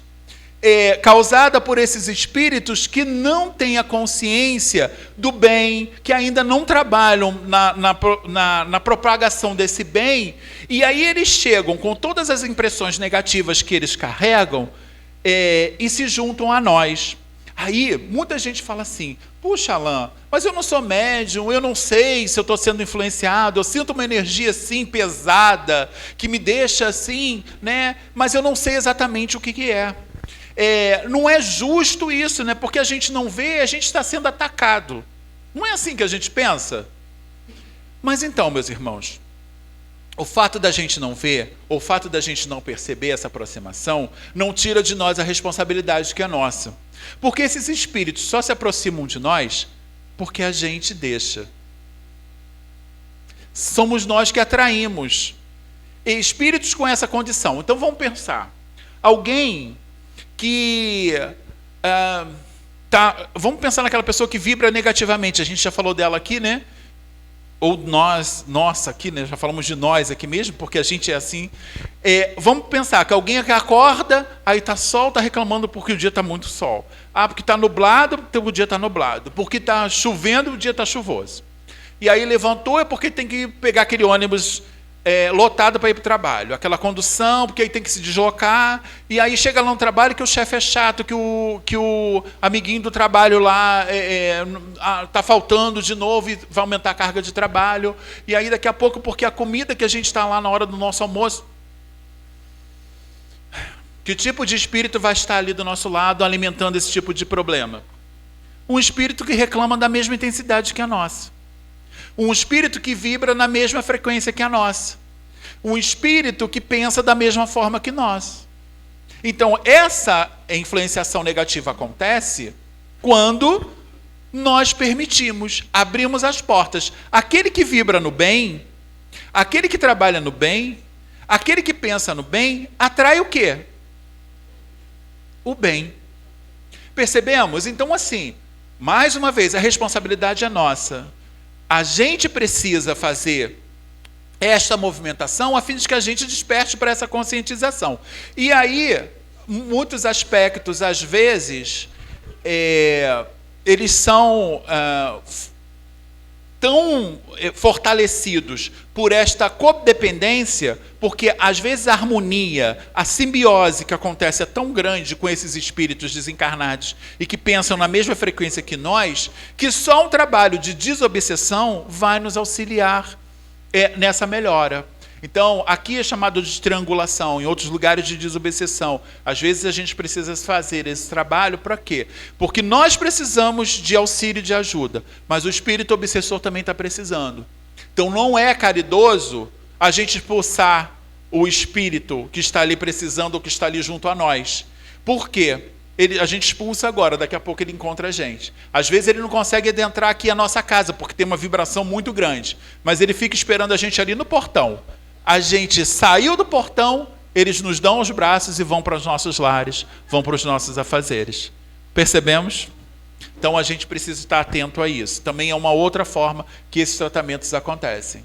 Causada por esses espíritos que não têm a consciência do bem, que ainda não trabalham na propagação desse bem, e aí eles chegam com todas as impressões negativas que eles carregam e se juntam a nós. Aí muita gente fala assim: puxa, Alain, mas eu não sou médium, eu não sei se eu estou sendo influenciado, eu sinto uma energia assim pesada, que me deixa assim, né? Mas eu não sei exatamente o que é. Não é justo isso, né? Porque a gente não vê, a gente está sendo atacado. Não é assim que a gente pensa? Mas então, meus irmãos, o fato da gente não ver, ou o fato da gente não perceber essa aproximação, não tira de nós a responsabilidade que é nossa. Porque esses espíritos só se aproximam de nós porque a gente deixa. Somos nós que atraímos espíritos com essa condição. Então vamos pensar. Alguém que... vamos pensar naquela pessoa que vibra negativamente. A gente já falou dela aqui, né? Ou nossa aqui, né? Já falamos de nós aqui mesmo, porque a gente é assim. Vamos pensar que alguém que acorda, aí está sol, está reclamando porque o dia está muito sol. Porque está nublado, o dia está nublado. Porque está chovendo, o dia está chuvoso. E aí levantou é porque tem que pegar aquele ônibus lotado para ir para o trabalho. Aquela condução, porque aí tem que se deslocar. E aí chega lá no trabalho que o chefe é chato, que o amiguinho do trabalho lá está faltando de novo e vai aumentar a carga de trabalho. E aí daqui a pouco, porque a comida que a gente está lá na hora do nosso almoço... Que tipo de espírito vai estar ali do nosso lado alimentando esse tipo de problema? Um espírito que reclama da mesma intensidade que a nossa. Um espírito que vibra na mesma frequência que a nossa. Um espírito que pensa da mesma forma que nós. Então, essa influenciação negativa acontece quando nós permitimos, abrimos as portas. Aquele que vibra no bem, aquele que trabalha no bem, aquele que pensa no bem, atrai o quê? O bem. Percebemos? Então, assim, mais uma vez, a responsabilidade é nossa. A gente precisa fazer esta movimentação a fim de que a gente desperte para essa conscientização. E aí, muitos aspectos, às vezes, eles são tão fortalecidos por esta codependência, porque às vezes a harmonia, a simbiose que acontece é tão grande com esses espíritos desencarnados e que pensam na mesma frequência que nós, que só um trabalho de desobsessão vai nos auxiliar nessa melhora. Então, aqui é chamado de triangulação, em outros lugares de desobsessão. Às vezes a gente precisa fazer esse trabalho para quê? Porque nós precisamos de auxílio e de ajuda, mas o espírito obsessor também está precisando. Então, não é caridoso a gente expulsar o espírito que está ali precisando ou que está ali junto a nós. Por quê? A gente expulsa agora, daqui a pouco ele encontra a gente. Às vezes ele não consegue adentrar aqui a nossa casa, porque tem uma vibração muito grande, mas ele fica esperando a gente ali no portão. A gente saiu do portão, eles nos dão os braços e vão para os nossos lares, vão para os nossos afazeres. Percebemos? Então a gente precisa estar atento a isso. Também é uma outra forma que esses tratamentos acontecem.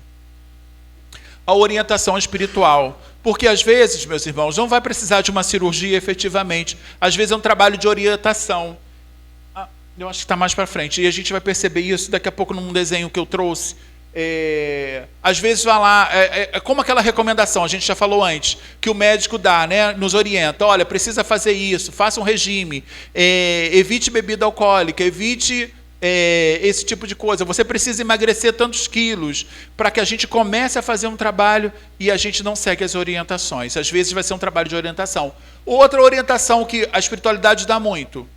A orientação espiritual. Porque às vezes, meus irmãos, não vai precisar de uma cirurgia efetivamente. Às vezes é um trabalho de orientação. Eu acho que está mais para frente. E a gente vai perceber isso daqui a pouco num desenho que eu trouxe. Às vezes vai lá, como aquela recomendação, a gente já falou antes, que o médico dá, né, nos orienta, olha, precisa fazer isso, faça um regime, evite bebida alcoólica, evite esse tipo de coisa, você precisa emagrecer tantos quilos, para que a gente comece a fazer um trabalho e a gente não segue as orientações. Às vezes vai ser um trabalho de orientação. Outra orientação que a espiritualidade dá muito,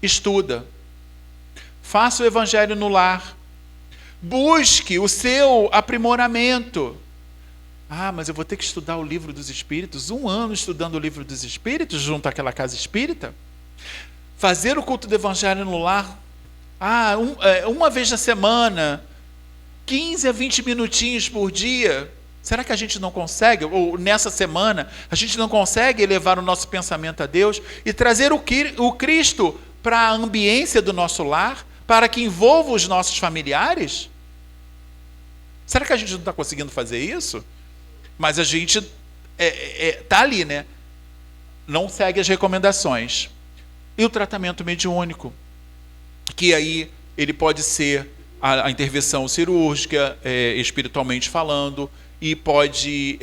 estuda, faça o evangelho no lar, busque o seu aprimoramento. Mas eu vou ter que estudar o livro dos Espíritos, 1 ano estudando o livro dos Espíritos, junto àquela casa espírita. Fazer o culto do Evangelho no lar, uma vez na semana, 15 a 20 minutinhos por dia. Será que a gente não consegue, ou nessa semana, a gente não consegue elevar o nosso pensamento a Deus e trazer o Cristo para a ambiência do nosso lar, para que envolva os nossos familiares? Será que a gente não está conseguindo fazer isso? Mas a gente está ali, né? Não segue as recomendações. E o tratamento mediúnico, que aí ele pode ser a intervenção cirúrgica, espiritualmente falando, e pode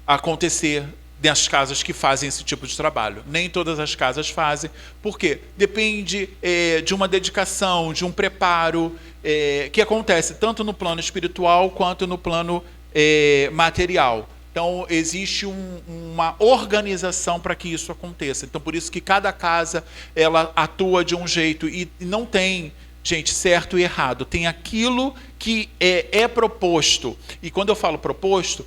acontecer das casas que fazem esse tipo de trabalho. Nem todas as casas fazem. Por quê? Depende de uma dedicação, de um preparo, que acontece tanto no plano espiritual quanto no plano material. Então, existe uma organização para que isso aconteça. Então, por isso que cada casa ela atua de um jeito e não tem gente, certo e errado. Tem aquilo que é proposto. E quando eu falo proposto,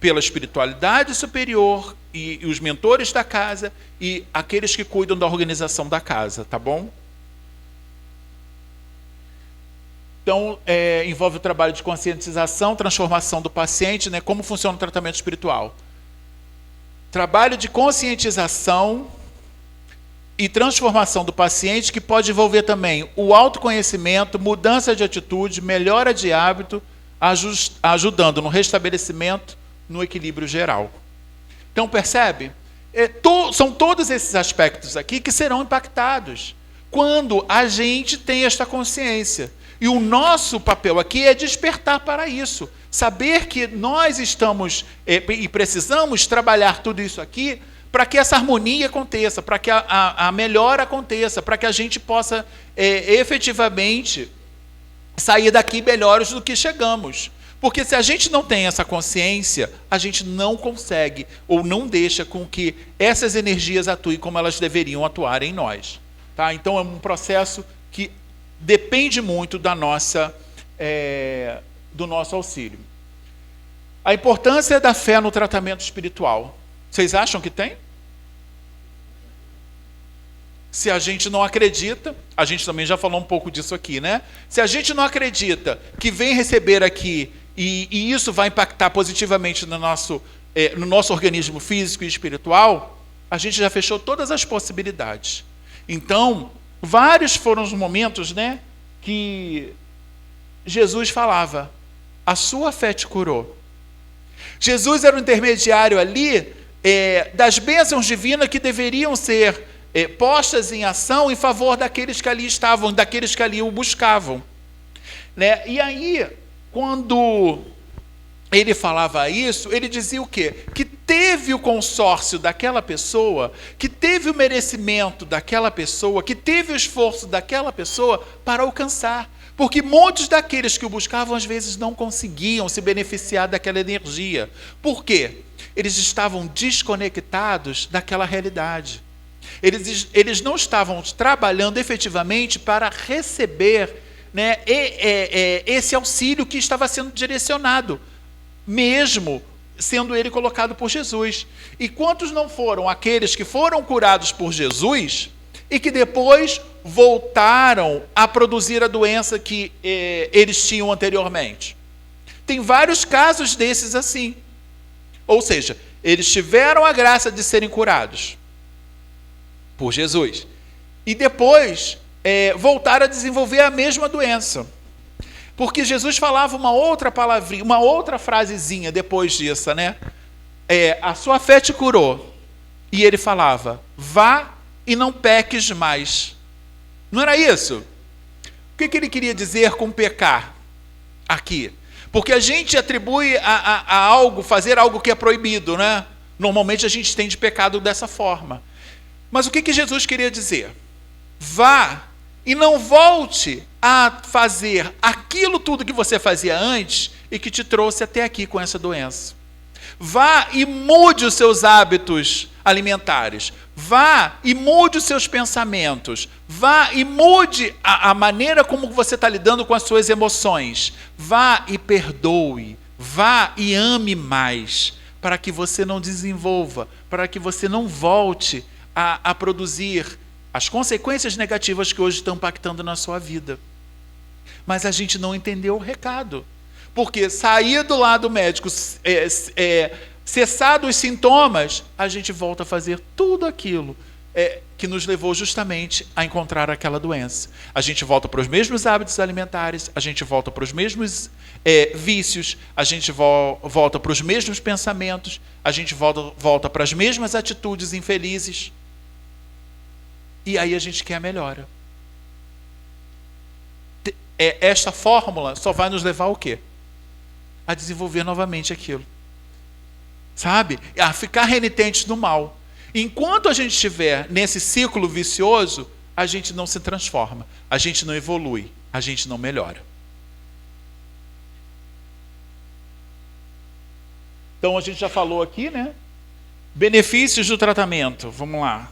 pela espiritualidade superior e os mentores da casa e aqueles que cuidam da organização da casa, tá bom? Então, envolve o trabalho de conscientização, transformação do paciente, né? Como funciona o tratamento espiritual? Trabalho de conscientização e transformação do paciente, que pode envolver também o autoconhecimento, mudança de atitude, melhora de hábito, ajudando no restabelecimento, no equilíbrio geral. Então, percebe? São todos esses aspectos aqui que serão impactados quando a gente tem esta consciência. E o nosso papel aqui é despertar para isso. Saber que nós estamos e precisamos trabalhar tudo isso aqui para que essa harmonia aconteça, para que a melhora aconteça, para que a gente possa efetivamente sair daqui melhores do que chegamos. Porque se a gente não tem essa consciência, a gente não consegue ou não deixa com que essas energias atuem como elas deveriam atuar em nós. Tá? Então é um processo que depende muito da do nosso auxílio. A importância da fé no tratamento espiritual. Vocês acham que tem? Se a gente não acredita, a gente também já falou um pouco disso aqui, né? Se a gente não acredita que vem receber aqui e isso vai impactar positivamente no nosso organismo físico e espiritual, a gente já fechou todas as possibilidades. Então, vários foram os momentos, né, que Jesus falava, a sua fé te curou. Jesus era o intermediário ali das bênçãos divinas que deveriam ser postas em ação em favor daqueles que ali estavam, daqueles que ali o buscavam. Né? E aí, quando ele falava isso, ele dizia o quê? Que teve o consórcio daquela pessoa, que teve o merecimento daquela pessoa, que teve o esforço daquela pessoa para alcançar. Porque muitos daqueles que o buscavam, às vezes, não conseguiam se beneficiar daquela energia. Por quê? Eles estavam desconectados daquela realidade. Eles não estavam trabalhando efetivamente para receber, né, esse auxílio que estava sendo direcionado, mesmo sendo ele colocado por Jesus. E quantos não foram aqueles que foram curados por Jesus e que depois voltaram a produzir a doença que eles tinham anteriormente? Tem vários casos desses assim. Ou seja, eles tiveram a graça de serem curados por Jesus e depois voltaram a desenvolver a mesma doença. Porque Jesus falava uma outra palavrinha, uma outra frasezinha depois disso, né? A sua fé te curou. E ele falava, vá e não peques mais. Não era isso? O que ele queria dizer com pecar aqui? Porque a gente atribui a algo, fazer algo que é proibido, né? Normalmente a gente entende pecado dessa forma. Mas o que Jesus queria dizer? Vá e não volte a fazer aquilo tudo que você fazia antes e que te trouxe até aqui com essa doença. Vá e mude os seus hábitos alimentares. Vá e mude os seus pensamentos. Vá e mude a maneira como você está lidando com as suas emoções. Vá e perdoe. Vá e ame mais, para que você não desenvolva, para que você não volte a produzir as consequências negativas que hoje estão impactando na sua vida. Mas a gente não entendeu o recado. Porque sair do lado médico, cessar dos sintomas, a gente volta a fazer tudo aquilo que nos levou justamente a encontrar aquela doença. A gente volta para os mesmos hábitos alimentares, a gente volta para os mesmos vícios, a gente volta para os mesmos pensamentos, a gente volta para as mesmas atitudes infelizes. E aí a gente quer a melhora. Esta fórmula só vai nos levar ao quê? A desenvolver novamente aquilo. Sabe? A ficar renitentes no mal. Enquanto a gente estiver nesse ciclo vicioso, a gente não se transforma, a gente não evolui, a gente não melhora. Então a gente já falou aqui, né? Benefícios do tratamento. Vamos lá.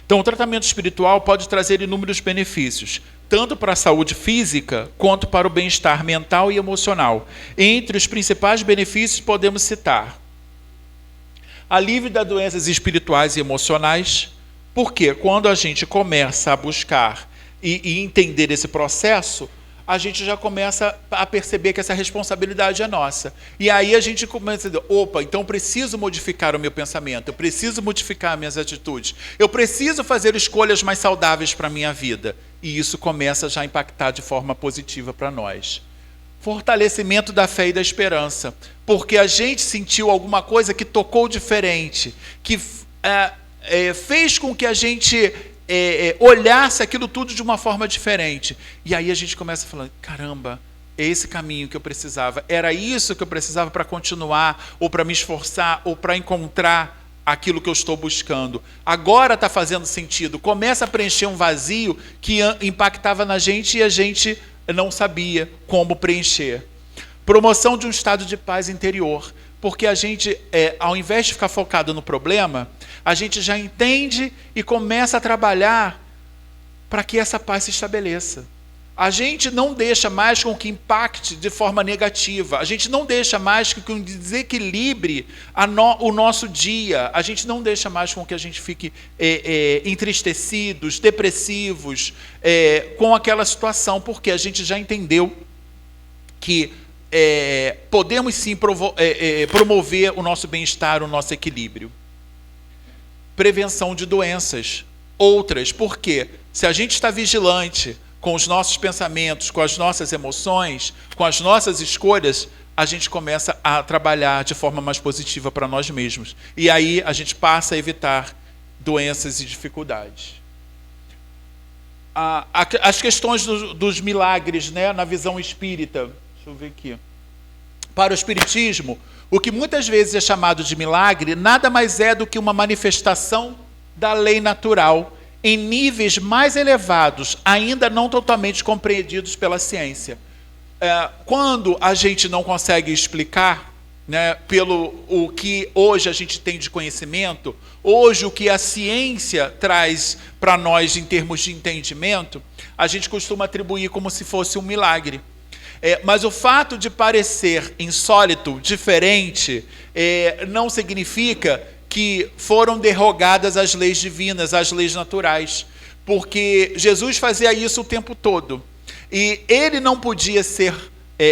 Então, o tratamento espiritual pode trazer inúmeros benefícios, tanto para a saúde física quanto para o bem-estar mental e emocional. Entre os principais benefícios podemos citar alívio das doenças espirituais e emocionais, porque quando a gente começa a buscar e entender esse processo, a gente já começa a perceber que essa responsabilidade é nossa. E aí a gente começa a dizer, opa, então eu preciso modificar o meu pensamento, eu preciso modificar minhas atitudes, eu preciso fazer escolhas mais saudáveis para a minha vida. E isso começa já a impactar de forma positiva para nós. Fortalecimento da fé e da esperança, porque a gente sentiu alguma coisa que tocou diferente, que fez com que a gente olhasse aquilo tudo de uma forma diferente. E aí a gente começa falando, caramba, é esse caminho que eu precisava, era isso que eu precisava para continuar, ou para me esforçar, ou para encontrar aquilo que eu estou buscando. Agora está fazendo sentido, começa a preencher um vazio que impactava na gente e a gente não sabia como preencher. Promoção de um estado de paz interior, porque a gente, ao invés de ficar focado no problema, a gente já entende e começa a trabalhar para que essa paz se estabeleça. A gente não deixa mais com que impacte de forma negativa, a gente não deixa mais com que desequilibre o nosso dia, a gente não deixa mais com que a gente fique entristecidos, depressivos, com aquela situação, porque a gente já entendeu que podemos sim promover o nosso bem-estar, o nosso equilíbrio. Prevenção de doenças, outras, porque se a gente está vigilante com os nossos pensamentos, com as nossas emoções, com as nossas escolhas, a gente começa a trabalhar de forma mais positiva para nós mesmos. E aí a gente passa a evitar doenças e dificuldades. As questões dos milagres, né, na visão espírita. Deixa eu ver aqui. Para o espiritismo, o que muitas vezes é chamado de milagre nada mais é do que uma manifestação da lei natural em níveis mais elevados, ainda não totalmente compreendidos pela ciência. Quando a gente não consegue explicar, né, pelo o que hoje a gente tem de conhecimento, hoje o que a ciência traz para nós em termos de entendimento, a gente costuma atribuir como se fosse um milagre. Mas o fato de parecer insólito, diferente, não significa que foram derrogadas as leis divinas, as leis naturais, porque Jesus fazia isso o tempo todo, e ele não podia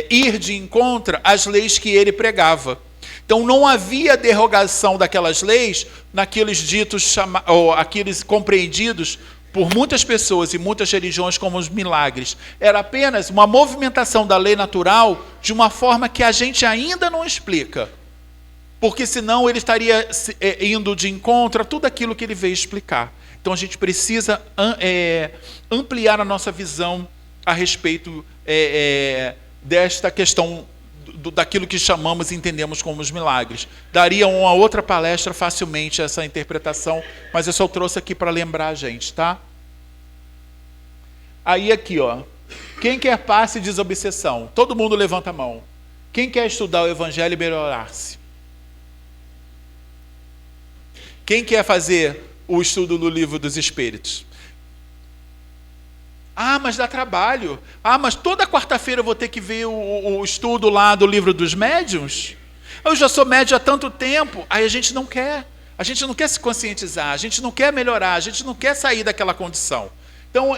ir de encontro às leis que ele pregava. Então não havia derrogação daquelas leis naqueles ditos, ou aqueles compreendidos por muitas pessoas e muitas religiões como os milagres. Era apenas uma movimentação da lei natural de uma forma que a gente ainda não explica, porque senão ele estaria indo de encontro a tudo aquilo que ele veio explicar. Então a gente precisa ampliar a nossa visão a respeito desta questão daquilo que chamamos e entendemos como os milagres. Daria uma outra palestra facilmente essa interpretação, mas eu só trouxe aqui para lembrar a gente, tá? Aí aqui, ó, quem quer paz e desobsessão? Todo mundo levanta a mão. Quem quer estudar o Evangelho e melhorar-se? Quem quer fazer o estudo no Livro dos Espíritos? Ah, mas dá trabalho. Ah, mas toda quarta-feira eu vou ter que ver o estudo lá do Livro dos Médiuns? Eu já sou médium há tanto tempo. Aí a gente não quer. A gente não quer se conscientizar, a gente não quer melhorar, a gente não quer sair daquela condição. Então,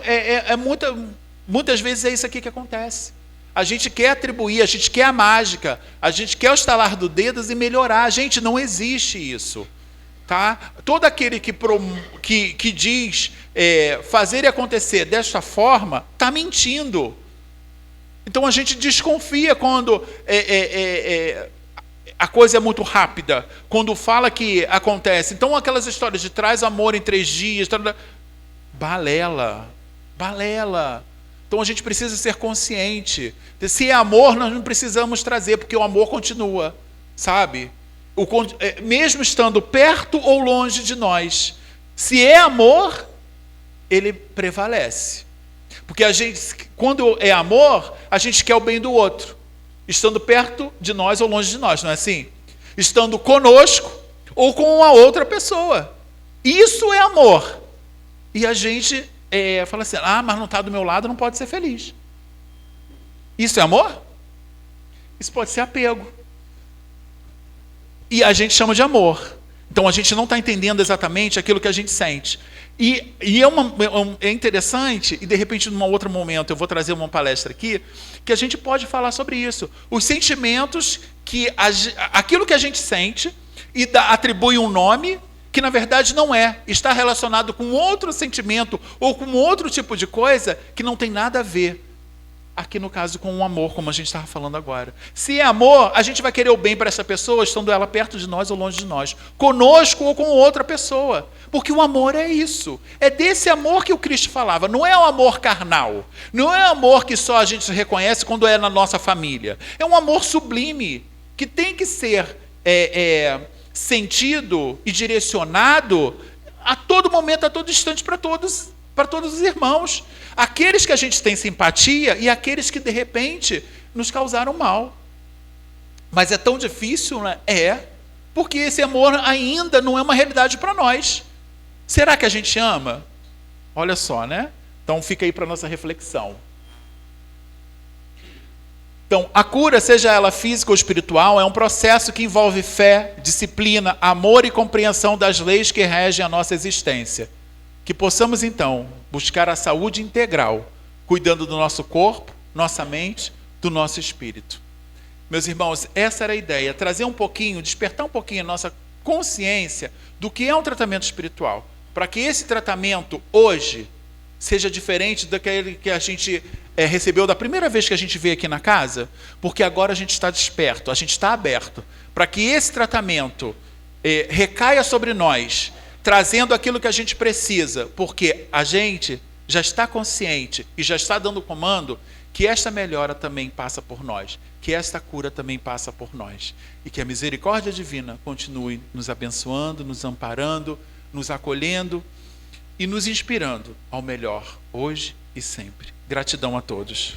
muitas vezes é isso aqui que acontece. A gente quer atribuir, a gente quer a mágica, a gente quer o estalar dos dedos e melhorar. Gente, não existe isso. Tá? Todo aquele que diz fazer e acontecer desta forma, está mentindo. Então a gente desconfia quando a coisa é muito rápida, quando fala que acontece. Então aquelas histórias de traz amor em 3 dias, balela. Então a gente precisa ser consciente. Se é amor, nós não precisamos trazer, porque o amor continua, sabe? Mesmo estando perto ou longe de nós, se é amor, ele prevalece. Porque a gente, quando é amor, a gente quer o bem do outro, estando perto de nós ou longe de nós, não é assim? Estando conosco ou com uma outra pessoa. Isso é amor. e a gente fala assim, mas não está do meu lado, não pode ser feliz. Isso é amor? Isso pode ser apego. E a gente chama de amor. Então a gente não está entendendo exatamente aquilo que a gente sente. E é interessante, e de repente, num outro momento, eu vou trazer uma palestra aqui, que a gente pode falar sobre isso. Os sentimentos, aquilo que a gente sente, e atribui um nome, que na verdade não é. Está relacionado com outro sentimento, ou com outro tipo de coisa, que não tem nada a ver. Aqui no caso com o amor, como a gente estava falando agora. Se é amor, a gente vai querer o bem para essa pessoa, estando ela perto de nós ou longe de nós. Conosco ou com outra pessoa. Porque o amor é isso. É desse amor que o Cristo falava. Não é o amor carnal. Não é o amor que só a gente reconhece quando é na nossa família. É um amor sublime, que tem que ser sentido e direcionado a todo momento, a todo instante, para todos os irmãos. Aqueles que a gente tem simpatia e aqueles que, de repente, nos causaram mal. Mas é tão difícil, né? Porque esse amor ainda não é uma realidade para nós. Será que a gente ama? Olha só, né? Então fica aí para a nossa reflexão. Então, a cura, seja ela física ou espiritual, é um processo que envolve fé, disciplina, amor e compreensão das leis que regem a nossa existência. Que possamos, então, buscar a saúde integral, cuidando do nosso corpo, nossa mente, do nosso espírito. Meus irmãos, essa era a ideia, trazer um pouquinho, despertar um pouquinho a nossa consciência do que é um tratamento espiritual, para que esse tratamento, hoje, seja diferente daquele que a gente recebeu da primeira vez que a gente veio aqui na casa, porque agora a gente está desperto, a gente está aberto, para que esse tratamento recaia sobre nós, trazendo aquilo que a gente precisa, porque a gente já está consciente e já está dando comando que esta melhora também passa por nós, que esta cura também passa por nós, e que a misericórdia divina continue nos abençoando, nos amparando, nos acolhendo e nos inspirando ao melhor, hoje e sempre. Gratidão a todos.